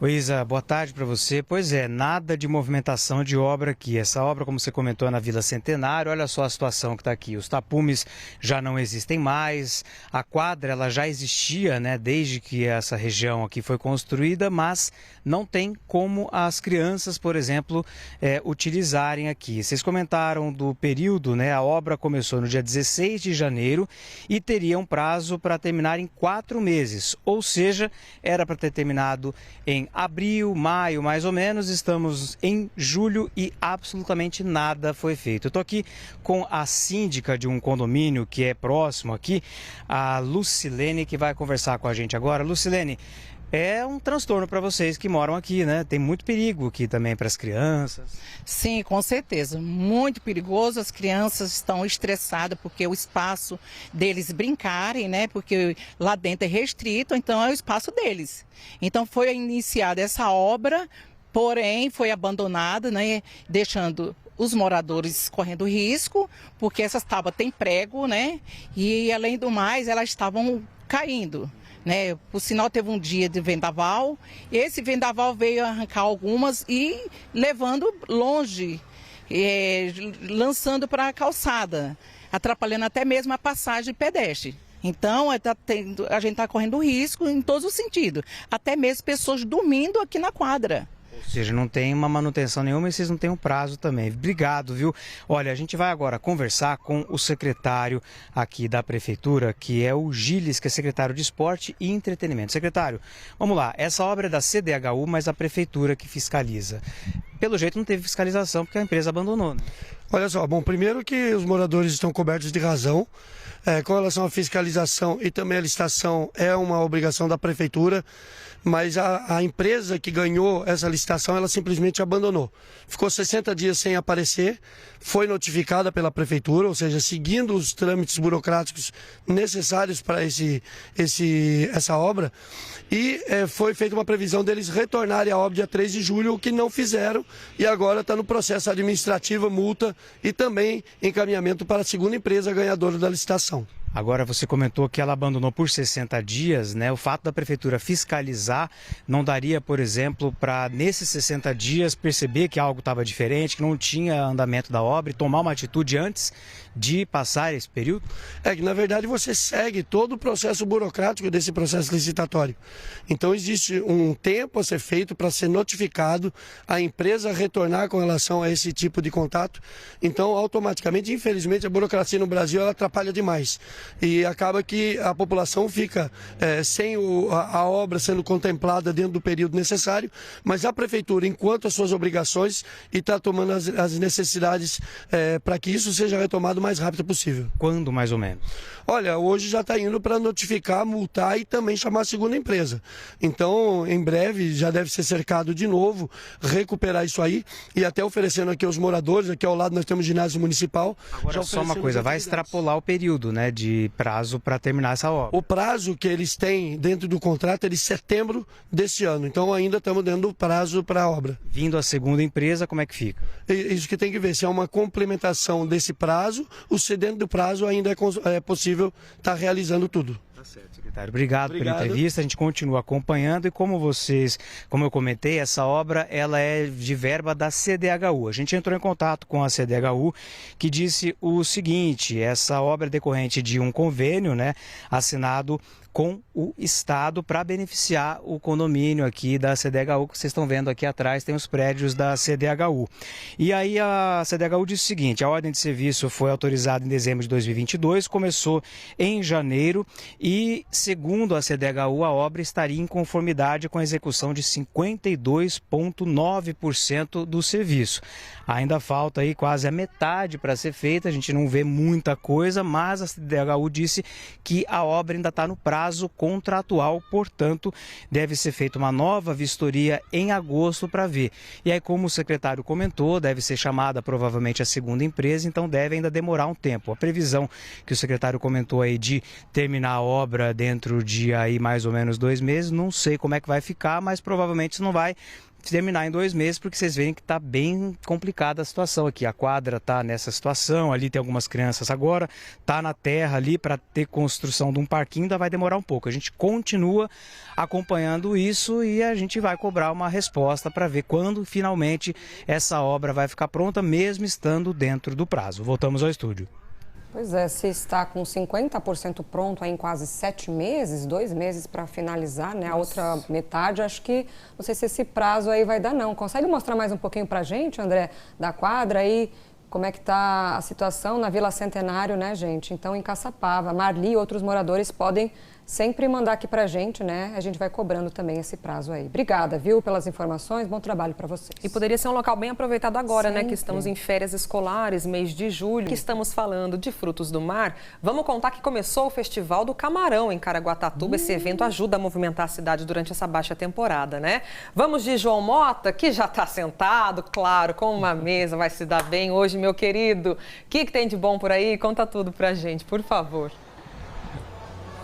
Oi, Isa, boa tarde para você. Pois é, nada de movimentação de obra aqui. Essa obra, como você comentou, é na Vila Centenário. Olha só a situação que está aqui. Os tapumes já não existem mais. A quadra, ela já existia, né, desde que essa região aqui foi construída, mas não tem como as crianças, por exemplo, utilizarem aqui. Vocês comentaram do período, né? A obra começou no dia 16 de janeiro e teria um prazo para terminar em 4 meses. Ou seja, era para ter terminado em abril, maio, mais ou menos. Estamos em julho e absolutamente nada foi feito. Eu estou aqui com a síndica de um condomínio que é próximo aqui, a Lucilene, que vai conversar com a gente agora. Lucilene, é um transtorno para vocês que moram aqui, né? Tem muito perigo aqui também para as crianças. Sim, com certeza. Muito perigoso. As crianças estão estressadas porque o espaço deles brincarem, né? Porque lá dentro é restrito, então é o espaço deles. Então foi iniciada essa obra porém foi abandonada, né, deixando os moradores correndo risco, porque essas tábuas têm prego, né, e além do mais elas estavam caindo. Né? Por sinal, teve um dia de vendaval, e esse vendaval veio arrancar algumas e levando longe, lançando para a calçada, atrapalhando até mesmo a passagem pedestre. Então, a gente está correndo risco em todos os sentidos, até mesmo pessoas dormindo aqui na quadra. Ou seja, não tem uma manutenção nenhuma e vocês não têm um prazo também. Obrigado, viu? Olha, a gente vai agora conversar com o secretário aqui da Prefeitura, que é o Gilles, que é secretário de Esporte e Entretenimento. Secretário, vamos lá, essa obra é da CDHU, mas a Prefeitura que fiscaliza. Pelo jeito não teve fiscalização porque a empresa abandonou, né? Olha só, bom, primeiro que os moradores estão cobertos de razão. Com relação à fiscalização e também à licitação, é uma obrigação da Prefeitura, mas a empresa que ganhou essa licitação, ela simplesmente abandonou. Ficou 60 dias sem aparecer, foi notificada pela Prefeitura, ou seja, seguindo os trâmites burocráticos necessários para essa obra, e foi feita uma previsão deles retornarem à obra dia 3 de julho, o que não fizeram, e agora está no processo administrativo, multa e também encaminhamento para a segunda empresa ganhadora da licitação. Agora, você comentou que ela abandonou por 60 dias, né? O fato da Prefeitura fiscalizar não daria, por exemplo, para nesses 60 dias perceber que algo estava diferente, que não tinha andamento da obra e tomar uma atitude antes de passar esse período? É que, na verdade, você segue todo o processo burocrático desse processo licitatório. Então, existe um tempo a ser feito para ser notificado, a empresa retornar com relação a esse tipo de contato. Então, automaticamente, infelizmente, a burocracia no Brasil ela atrapalha demais. E acaba que a população fica sem a obra sendo contemplada dentro do período necessário, mas a Prefeitura, enquanto as suas obrigações, e está tomando as necessidades para que isso seja retomado o mais rápido possível. Quando, mais ou menos? Olha, hoje já está indo para notificar, multar e também chamar a segunda empresa. Então, em breve, já deve ser cercado de novo, recuperar isso aí e até oferecendo aqui aos moradores, aqui ao lado nós temos o ginásio municipal. Agora, só uma coisa, vai extrapolar o período, né, de prazo para terminar essa obra. O prazo que eles têm dentro do contrato é de setembro deste ano, então ainda estamos dando prazo para a obra. Vindo a segunda empresa, como é que fica? Isso que tem que ver, se é uma complementação desse prazo, ou se dentro do prazo ainda é possível estar realizando tudo. Tá certo, secretário. Obrigado pela entrevista. A gente continua acompanhando e como eu comentei, essa obra ela é de verba da CDHU. A gente entrou em contato com a CDHU que disse o seguinte: essa obra é decorrente de um convênio, né, assinado com o Estado para beneficiar o condomínio aqui da CDHU, que vocês estão vendo aqui atrás, tem os prédios da CDHU. E aí a CDHU disse o seguinte: a ordem de serviço foi autorizada em dezembro de 2022, começou em janeiro e, segundo a CDHU, a obra estaria em conformidade com a execução de 52,9% do serviço. Ainda falta aí quase a metade para ser feita, a gente não vê muita coisa, mas a CDHU disse que a obra ainda está no prazo contratual, portanto, deve ser feita uma nova vistoria em agosto para ver. E aí, como o secretário comentou, deve ser chamada provavelmente a segunda empresa, então deve ainda demorar um tempo. A previsão que o secretário comentou aí de terminar a obra dentro de aí mais ou menos 2 meses, não sei como é que vai ficar, mas provavelmente isso não vai terminar em 2 meses, porque vocês veem que está bem complicada a situação aqui. A quadra está nessa situação, ali tem algumas crianças agora, está na terra ali para ter construção de um parquinho, ainda vai demorar um pouco. A gente continua acompanhando isso e a gente vai cobrar uma resposta para ver quando finalmente essa obra vai ficar pronta, mesmo estando dentro do prazo. Voltamos ao estúdio. Pois é, se está com 50% pronto aí em quase 7 meses, 2 meses para finalizar, né? A outra metade, acho que, não sei se esse prazo aí vai dar não. Consegue mostrar mais um pouquinho para a gente, André, da quadra aí, como é que está a situação na Vila Centenário, né, gente? Então, em Caçapava, Marli e outros moradores podem sempre mandar aqui para a gente, né? A gente vai cobrando também esse prazo aí. Obrigada, viu, pelas informações. Bom trabalho para vocês. E poderia ser um local bem aproveitado agora, sempre, né? Que estamos em férias escolares, mês de julho. Que estamos falando de frutos do mar. Vamos contar que começou o Festival do Camarão em Caraguatatuba. Esse evento ajuda a movimentar a cidade durante essa baixa temporada, né? Vamos de João Mota, que já está sentado, claro, com uma mesa, vai se dar bem hoje, meu querido. O que tem de bom por aí? Conta tudo pra gente, por favor.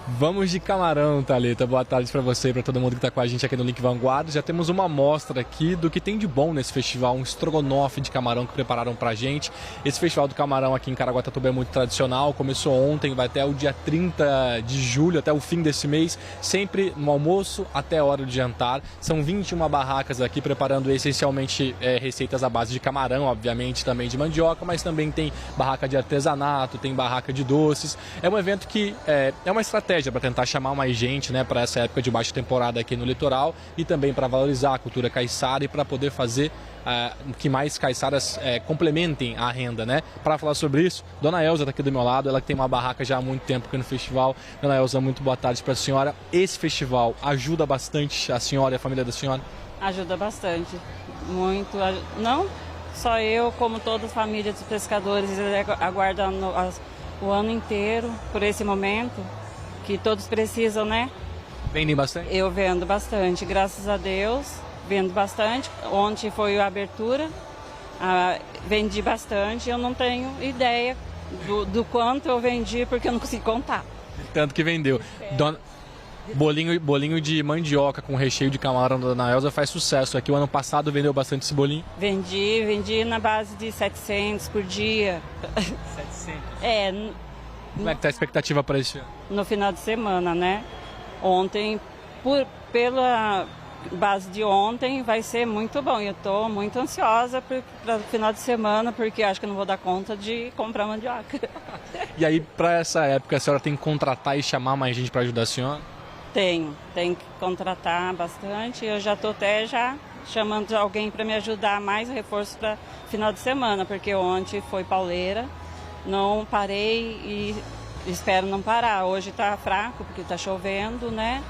Vamos de camarão, Thalita. Boa tarde para você e para todo mundo que está com a gente aqui no Link Vanguarda. Já temos uma amostra aqui do que tem de bom nesse festival, um estrogonofe de camarão que prepararam para a gente. Esse festival do camarão aqui em Caraguatatuba é muito tradicional, começou ontem, vai até o dia 30 de julho, até o fim desse mês, sempre no almoço até a hora de jantar. São 21 barracas aqui preparando essencialmente receitas à base de camarão, obviamente também de mandioca, mas também tem barraca de artesanato, tem barraca de doces. É um evento que é uma estratégia para tentar chamar mais gente, né, para essa época de baixa temporada aqui no litoral e também para valorizar a cultura caiçara e para poder fazer que mais caiçaras complementem a renda, né? Para falar sobre isso, Dona Elza está aqui do meu lado, ela que tem uma barraca já há muito tempo aqui no festival. Dona Elza, muito boa tarde para a senhora. Esse festival ajuda bastante a senhora e a família da senhora? Ajuda bastante, muito. Não só eu, como toda a família dos pescadores, aguardando o ano inteiro por esse momento, que todos precisam, né? Vendem bastante? Eu vendo bastante, graças a Deus, vendo bastante. Ontem foi a abertura, vendi bastante, eu não tenho ideia do quanto eu vendi, porque eu não consigo contar. Tanto que vendeu. Bolinho de mandioca com recheio de camarão da Dona Elza faz sucesso. Aqui o ano passado vendeu bastante esse bolinho? Vendi na base de 700 por dia. 700? Como é que tá a expectativa para esse ano? No final de semana, né? Ontem, pela base de ontem, vai ser muito bom. Eu estou muito ansiosa para o final de semana, porque acho que não vou dar conta de comprar mandioca. E aí, para essa época, a senhora tem que contratar e chamar mais gente para ajudar a senhora? Tem que contratar bastante. Eu já estou até chamando alguém para me ajudar, mais reforço para final de semana, porque ontem foi pauleira. Não parei e espero não parar. Hoje está fraco porque está chovendo, né?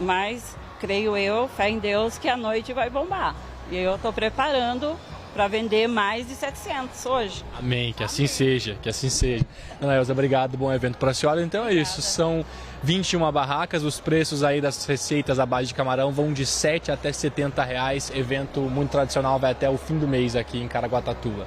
Mas creio eu, fé em Deus, que a noite vai bombar. E eu estou preparando para vender mais de 700 hoje. Amém, que assim seja, que assim seja. Dona Elza, obrigado, bom evento para a senhora. Então é isso, são 21 barracas, os preços aí das receitas à base de camarão vão de 7 até 70 reais. Evento muito tradicional, vai até o fim do mês aqui em Caraguatatuba.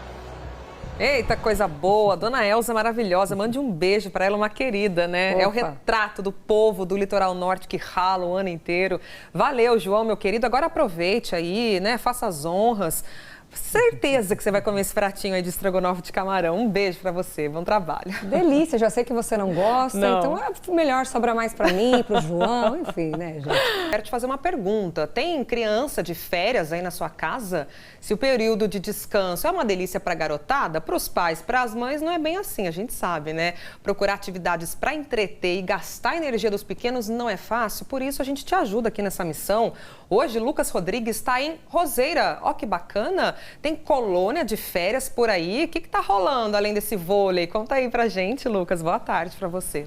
Eita, coisa boa. Dona Elza, maravilhosa. Mande um beijo para ela, uma querida, né? Opa. É o retrato do povo do litoral norte que rala o ano inteiro. Valeu, João, meu querido. Agora aproveite aí, né? Faça as honras. Certeza que você vai comer esse pratinho aí de estrogonofe de camarão. Um beijo pra você, bom trabalho. Delícia, já sei que você não gosta, não. Então é melhor sobrar mais pra mim, pro João, enfim, né, gente? Quero te fazer uma pergunta. Tem criança de férias aí na sua casa? Se o período de descanso é uma delícia pra garotada, pros pais, pras mães, não é bem assim, a gente sabe, né? Procurar atividades pra entreter e gastar a energia dos pequenos não é fácil, por isso a gente te ajuda aqui nessa missão. Hoje, Lucas Rodrigues está em Roseira. Ó, que bacana! Tem colônia de férias por aí. O que tá rolando além desse vôlei? Conta aí pra gente, Lucas. Boa tarde pra você.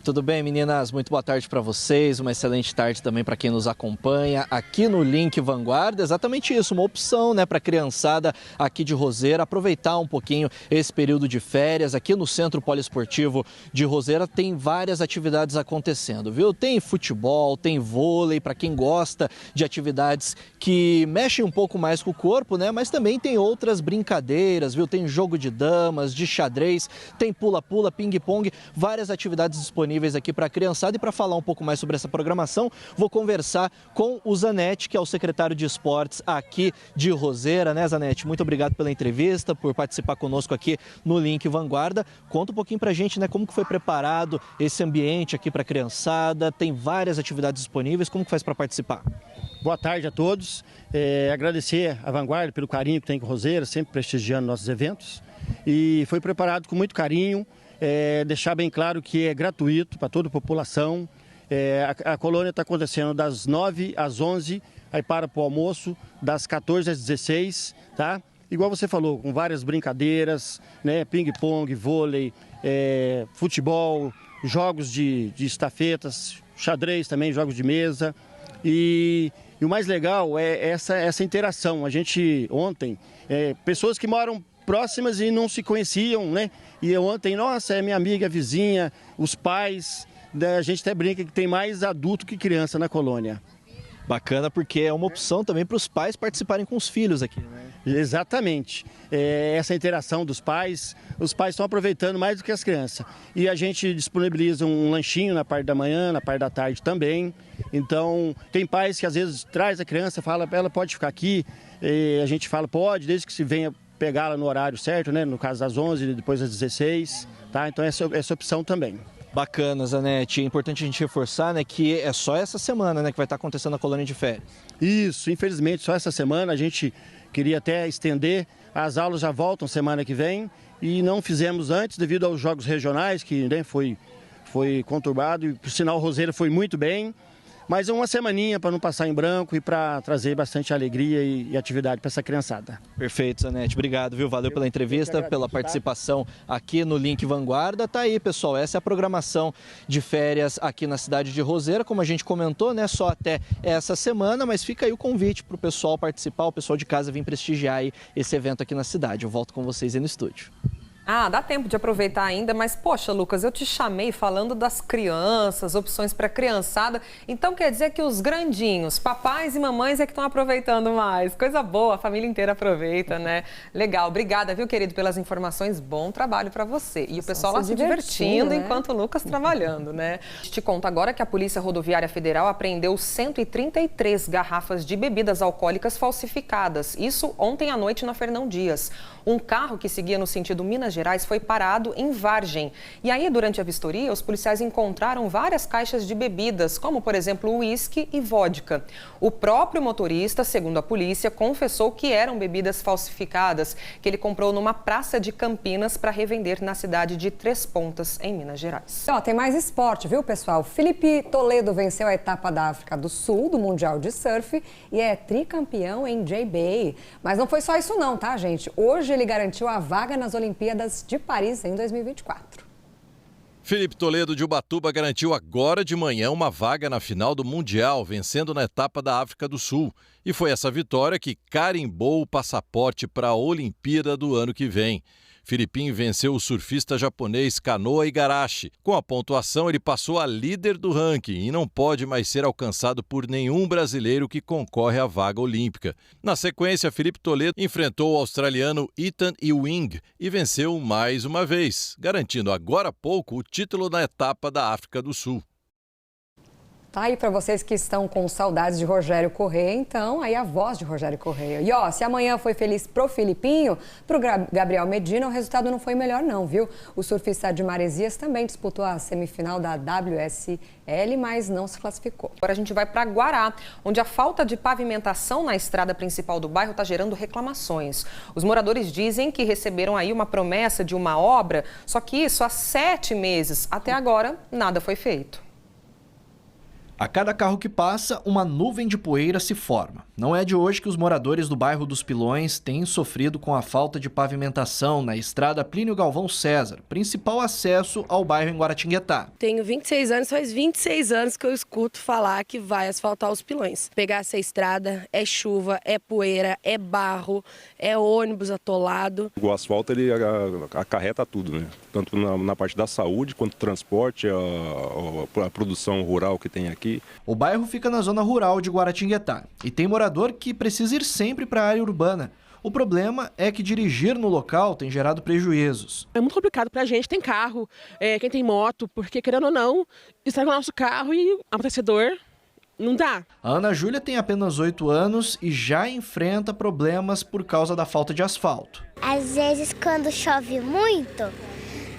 Tudo bem, meninas? Muito boa tarde para vocês, uma excelente tarde também para quem nos acompanha aqui no Link Vanguarda. Exatamente isso, uma opção, né, para a criançada aqui de Roseira aproveitar um pouquinho esse período de férias. Aqui no Centro Poliesportivo de Roseira tem várias atividades acontecendo, viu? Tem futebol, tem vôlei, para quem gosta de atividades que mexem um pouco mais com o corpo, né? Mas também tem outras brincadeiras, viu? Tem jogo de damas, de xadrez, tem pula-pula, ping-pong, várias atividades disponíveis aqui para a criançada. E para falar um pouco mais sobre essa programação, vou conversar com o Zanetti, que é o secretário de esportes aqui de Roseira, né, Zanetti? Muito obrigado pela entrevista, por participar conosco aqui no Link Vanguarda. Conta um pouquinho para a gente, né, como que foi preparado esse ambiente aqui para a criançada. Tem várias atividades disponíveis, como que faz para participar? Boa tarde a todos. Agradecer a Vanguarda pelo carinho que tem com Roseira, sempre prestigiando nossos eventos. E foi preparado com muito carinho. Deixar bem claro que é gratuito para toda a população. A colônia está acontecendo das 9 às 11, aí para o almoço, das 14 às 16, tá? Igual você falou, com várias brincadeiras, né? Ping-pong, vôlei, futebol, jogos de estafetas, xadrez também, jogos de mesa. E o mais legal é essa interação. A gente ontem, pessoas que moram próximas e não se conheciam, né? E eu ontem, nossa, é minha amiga, vizinha, os pais, a gente até brinca que tem mais adulto que criança na colônia. Bacana, porque é uma opção também para os pais participarem com os filhos aqui, né? Exatamente. Essa interação dos pais, os pais estão aproveitando mais do que as crianças. E a gente disponibiliza um lanchinho na parte da manhã, na parte da tarde também. Então, tem pais que às vezes traz a criança, fala, ela pode ficar aqui. A gente fala, pode, desde que se venha pegá-la no horário certo, né? No caso das 11 e depois das 16, tá? Então, essa opção também. Bacana, Zanetti. É importante a gente reforçar, né, que é só essa semana, né, que vai estar acontecendo a colônia de férias. Isso, infelizmente, só essa semana. A gente queria até estender. As aulas já voltam semana que vem e não fizemos antes devido aos jogos regionais, que, né, foi conturbado. E, por sinal, o Roseira foi muito bem. Mas é uma semaninha para não passar em branco e para trazer bastante alegria e atividade para essa criançada. Perfeito, Zanetti. Obrigado, viu? Valeu pela entrevista, pela participação aqui no Link Vanguarda. Tá aí, pessoal. Essa é a programação de férias aqui na cidade de Roseira. Como a gente comentou, né? Só até essa semana, mas fica aí o convite para o pessoal participar, o pessoal de casa vir prestigiar aí esse evento aqui na cidade. Eu volto com vocês aí no estúdio. Ah, dá tempo de aproveitar ainda, mas poxa, Lucas, eu te chamei falando das crianças, opções para criançada. Então quer dizer que os grandinhos, papais e mamães é que estão aproveitando mais. Coisa boa, a família inteira aproveita, né? Legal, obrigada, viu, querido, pelas informações. Bom trabalho para você. E o pessoal lá se divertindo, né? Enquanto o Lucas trabalhando, né? Te conto agora que a Polícia Rodoviária Federal apreendeu 133 garrafas de bebidas alcoólicas falsificadas. Isso ontem à noite na Fernão Dias. Um carro que seguia no sentido Minas Gerais foi parado em Vargem. E aí, durante a vistoria, os policiais encontraram várias caixas de bebidas, como, por exemplo, uísque e vodka. O próprio motorista, segundo a polícia, confessou que eram bebidas falsificadas, que ele comprou numa praça de Campinas para revender na cidade de Três Pontas, em Minas Gerais. Tem mais esporte, viu, pessoal? Felipe Toledo venceu a etapa da África do Sul, do Mundial de Surf, e é tricampeão em J-Bay. Mas não foi só isso não, tá, gente? Hoje ele garantiu a vaga nas Olimpíadas de Paris em 2024. Felipe Toledo de Ubatuba garantiu agora de manhã uma vaga na final do Mundial, vencendo na etapa da África do Sul. E foi essa vitória que carimbou o passaporte para a Olimpíada do ano que vem. Filipinho venceu o surfista japonês Kanoa Igarashi. Com a pontuação, ele passou a líder do ranking e não pode mais ser alcançado por nenhum brasileiro que concorre à vaga olímpica. Na sequência, Felipe Toledo enfrentou o australiano Ethan Ewing e venceu mais uma vez, garantindo agora há pouco o título na etapa da África do Sul. Tá aí para vocês que estão com saudades de Rogério Corrêa, então aí a voz de Rogério Corrêa. E ó, se amanhã foi feliz pro Filipinho, pro Gabriel Medina, o resultado não foi melhor não, viu? O surfista de Maresias também disputou a semifinal da WSL, mas não se classificou. Agora a gente vai para Guará, onde a falta de pavimentação na estrada principal do bairro está gerando reclamações. Os moradores dizem que receberam aí uma promessa de uma obra, só que isso há 7 meses. Até agora, nada foi feito. A cada carro que passa, uma nuvem de poeira se forma. Não é de hoje que os moradores do bairro dos Pilões têm sofrido com a falta de pavimentação na estrada Plínio Galvão César, principal acesso ao bairro em Guaratinguetá. Tenho 26 anos, faz 26 anos que eu escuto falar que vai asfaltar os Pilões. Pegar essa estrada é chuva, é poeira, é barro, é ônibus atolado. O asfalto ele acarreta tudo, né? Tanto na parte da saúde quanto transporte, a produção rural que tem aqui. O bairro fica na zona rural de Guaratinguetá e tem morador que precisa ir sempre para a área urbana. O problema é que dirigir no local tem gerado prejuízos. É muito complicado para a gente, tem carro, quem tem moto, porque querendo ou não, estraga o nosso carro e amortecedor não dá. A Ana Júlia tem apenas 8 anos e já enfrenta problemas por causa da falta de asfalto. Às vezes quando chove muito,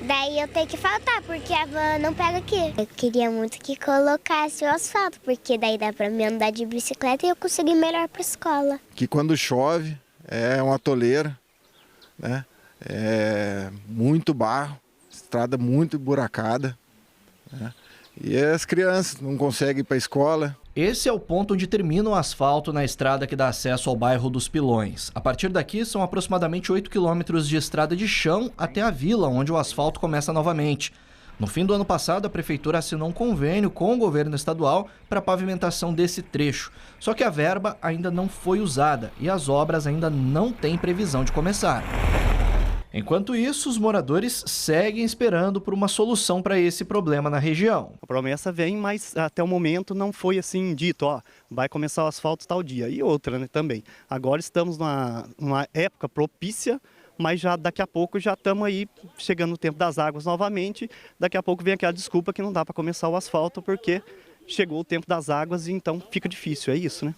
daí eu tenho que faltar, porque a van não pega aqui. Eu queria muito que colocasse o asfalto, porque daí dá pra mim andar de bicicleta e eu conseguir melhor pra escola. Que quando chove é uma toleira, né? É muito barro, estrada muito buracada, né? E as crianças não conseguem ir pra escola. Esse é o ponto onde termina o asfalto na estrada que dá acesso ao bairro dos Pilões. A partir daqui são aproximadamente 8 quilômetros de estrada de chão até a vila, onde o asfalto começa novamente. No fim do ano passado, a prefeitura assinou um convênio com o governo estadual para a pavimentação desse trecho. Só que a verba ainda não foi usada e as obras ainda não têm previsão de começar. Enquanto isso, os moradores seguem esperando por uma solução para esse problema na região. A promessa vem, mas até o momento não foi assim dito, ó, vai começar o asfalto tal dia. E outra, né, também. Agora estamos numa época propícia, mas já daqui a pouco já estamos aí chegando no tempo das águas novamente. Daqui a pouco vem aquela desculpa que não dá para começar o asfalto porque chegou o tempo das águas e então fica difícil, é isso, né?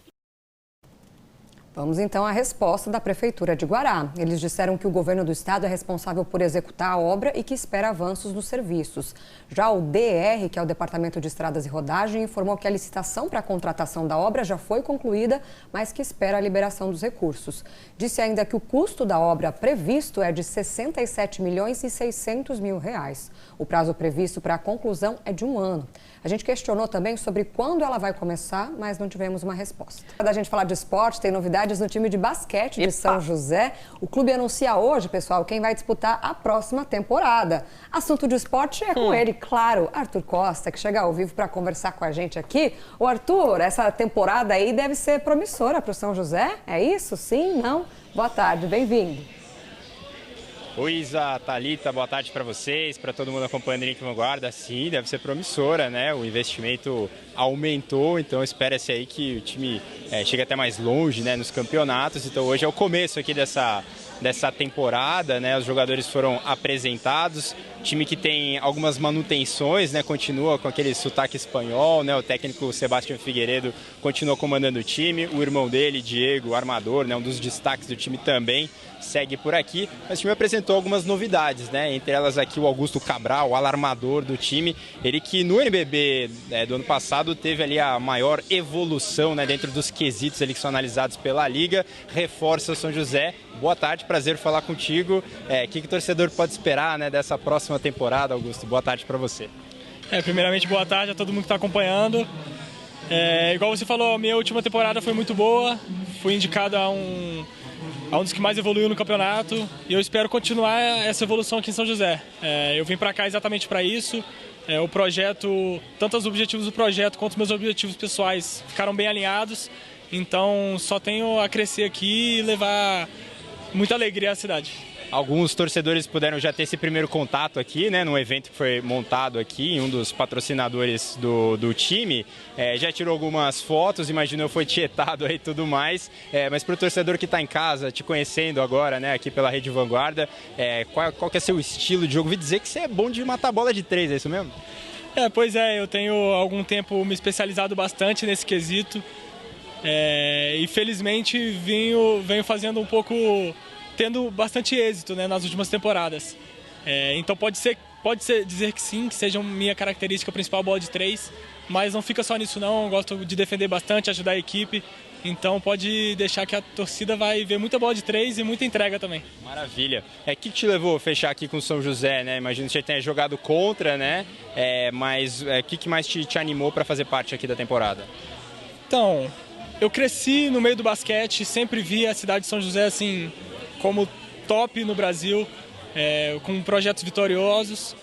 Vamos então à resposta da Prefeitura de Guará. Eles disseram que o governo do estado é responsável por executar a obra e que espera avanços nos serviços. Já o DR, que é o Departamento de Estradas e Rodagem, informou que a licitação para a contratação da obra já foi concluída, mas que espera a liberação dos recursos. Disse ainda que o custo da obra previsto é de R$ 67.600.000. O prazo previsto para a conclusão é de 1 ano. A gente questionou também sobre quando ela vai começar, mas não tivemos uma resposta. Para a gente falar de esporte, tem novidades no time de basquete de São José. O clube anuncia hoje, pessoal, quem vai disputar a próxima temporada. Assunto de esporte é com ele, claro, Arthur Costa, que chega ao vivo para conversar com a gente aqui. Ô Arthur, essa temporada aí deve ser promissora para o São José? É isso? Sim? Não? Boa tarde, bem-vindo. Oi, Isa, Thalita, boa tarde para vocês, para todo mundo acompanhando o Link Vanguarda. Sim, deve ser promissora, né? O investimento aumentou, então espera-se aí que o time chegue até mais longe, né, nos campeonatos. Então hoje é o começo aqui dessa temporada, né? Os jogadores foram apresentados, time que tem algumas manutenções, né? Continua com aquele sotaque espanhol, né? O técnico Sebastião Figueiredo continua comandando o time, o irmão dele, Diego, o armador, né? Um dos destaques do time também segue por aqui, mas o time apresentou algumas novidades, né? Entre elas aqui o Augusto Cabral, o alarmador do time, ele que no NBB do ano passado teve ali a maior evolução, né? Dentro dos quesitos ali que são analisados pela Liga, reforça o São José. Boa tarde, prazer falar contigo. O que o torcedor pode esperar, né, dessa próxima temporada, Augusto? Boa tarde para você. Primeiramente, boa tarde a todo mundo que está acompanhando. Igual você falou, a minha última temporada foi muito boa, fui indicado a um dos que mais evoluiu no campeonato e eu espero continuar essa evolução aqui em São José. Eu vim para cá exatamente para isso. O projeto, tanto os objetivos do projeto quanto os meus objetivos pessoais ficaram bem alinhados, então só tenho a crescer aqui e levar muita alegria à cidade. Alguns torcedores puderam já ter esse primeiro contato aqui, né, num evento que foi montado aqui, em um dos patrocinadores do time. Já tirou algumas fotos, imagino eu foi tietado aí e tudo mais. Mas para o torcedor que está em casa, te conhecendo agora, né, aqui pela Rede Vanguarda, qual que é seu estilo de jogo? Ouvi dizer que você é bom de matar bola de 3, é isso mesmo? Pois é, eu tenho há algum tempo me especializado bastante nesse quesito. E felizmente venho fazendo um pouco, tendo bastante êxito, né, nas últimas temporadas. Então pode dizer que sim, que seja minha característica principal, bola de 3, mas não fica só nisso não, eu gosto de defender bastante, ajudar a equipe, então pode deixar que a torcida vai ver muita bola de 3 e muita entrega também. Maravilha. O que te levou a fechar aqui com o São José, né? Imagino que você tenha jogado contra, né? Mas o que mais te animou para fazer parte aqui da temporada? Então, eu cresci no meio do basquete, sempre vi a cidade de São José assim como top no Brasil, com projetos vitoriosos.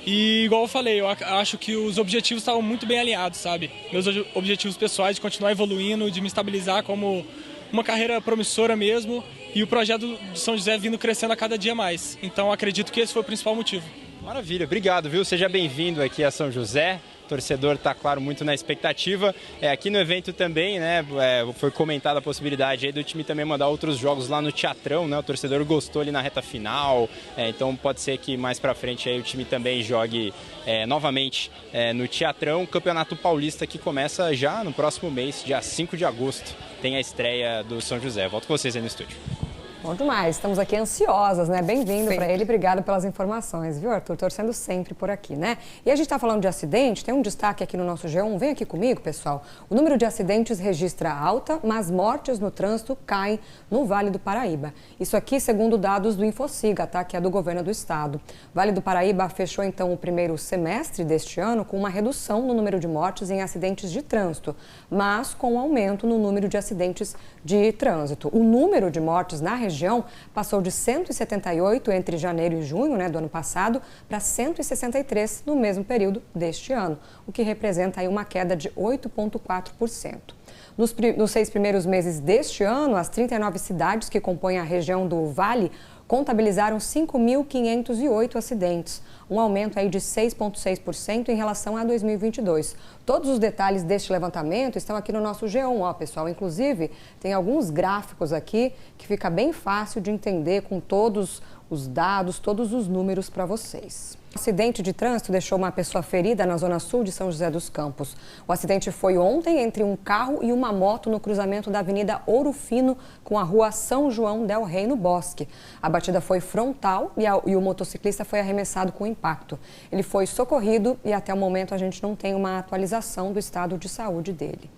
E igual eu falei, eu acho que os objetivos estavam muito bem alinhados, sabe? Meus objetivos pessoais de continuar evoluindo, de me estabilizar como uma carreira promissora mesmo, e o projeto de São José vindo crescendo a cada dia mais. Então acredito que esse foi o principal motivo. Maravilha, obrigado, viu? Seja bem-vindo aqui a São José. O torcedor está, claro, muito na expectativa. Aqui no evento também, né, foi comentada a possibilidade aí do time também mandar outros jogos lá no Teatrão, né? O torcedor gostou ali na reta final, então pode ser que mais pra frente aí o time também jogue novamente no Teatrão. Campeonato Paulista que começa já no próximo mês, dia 5 de agosto, tem a estreia do São José. Volto com vocês aí no estúdio. Bom demais, estamos aqui ansiosas, né? Bem-vindo para ele, obrigado pelas informações, viu, Arthur? Torcendo sempre por aqui, né? E a gente está falando de acidente, tem um destaque aqui no nosso G1, vem aqui comigo, pessoal. O número de acidentes registra alta, mas mortes no trânsito caem no Vale do Paraíba. Isso aqui segundo dados do Infociga, tá? Que é do governo do estado. Vale do Paraíba fechou então o primeiro semestre deste ano com uma redução no número de mortes em acidentes de trânsito, mas com um aumento no número de acidentes de trânsito. O número de mortes na região passou de 178 entre janeiro e junho, né, do ano passado para 163 no mesmo período deste ano, o que representa aí uma queda de 8,4%. Nos 6 primeiros meses deste ano, as 39 cidades que compõem a região do Vale contabilizaram 5.508 acidentes, um aumento aí de 6,6% em relação a 2022. Todos os detalhes deste levantamento estão aqui no nosso G1, ó, pessoal. Inclusive, tem alguns gráficos aqui que fica bem fácil de entender com todos os dados, todos os números para vocês. O acidente de trânsito deixou uma pessoa ferida na zona sul de São José dos Campos. O acidente foi ontem entre um carro e uma moto no cruzamento da Avenida Ouro Fino com a rua São João del Rei, no Bosque. A batida foi frontal e o motociclista foi arremessado com impacto. Ele foi socorrido e até o momento a gente não tem uma atualização do estado de saúde dele.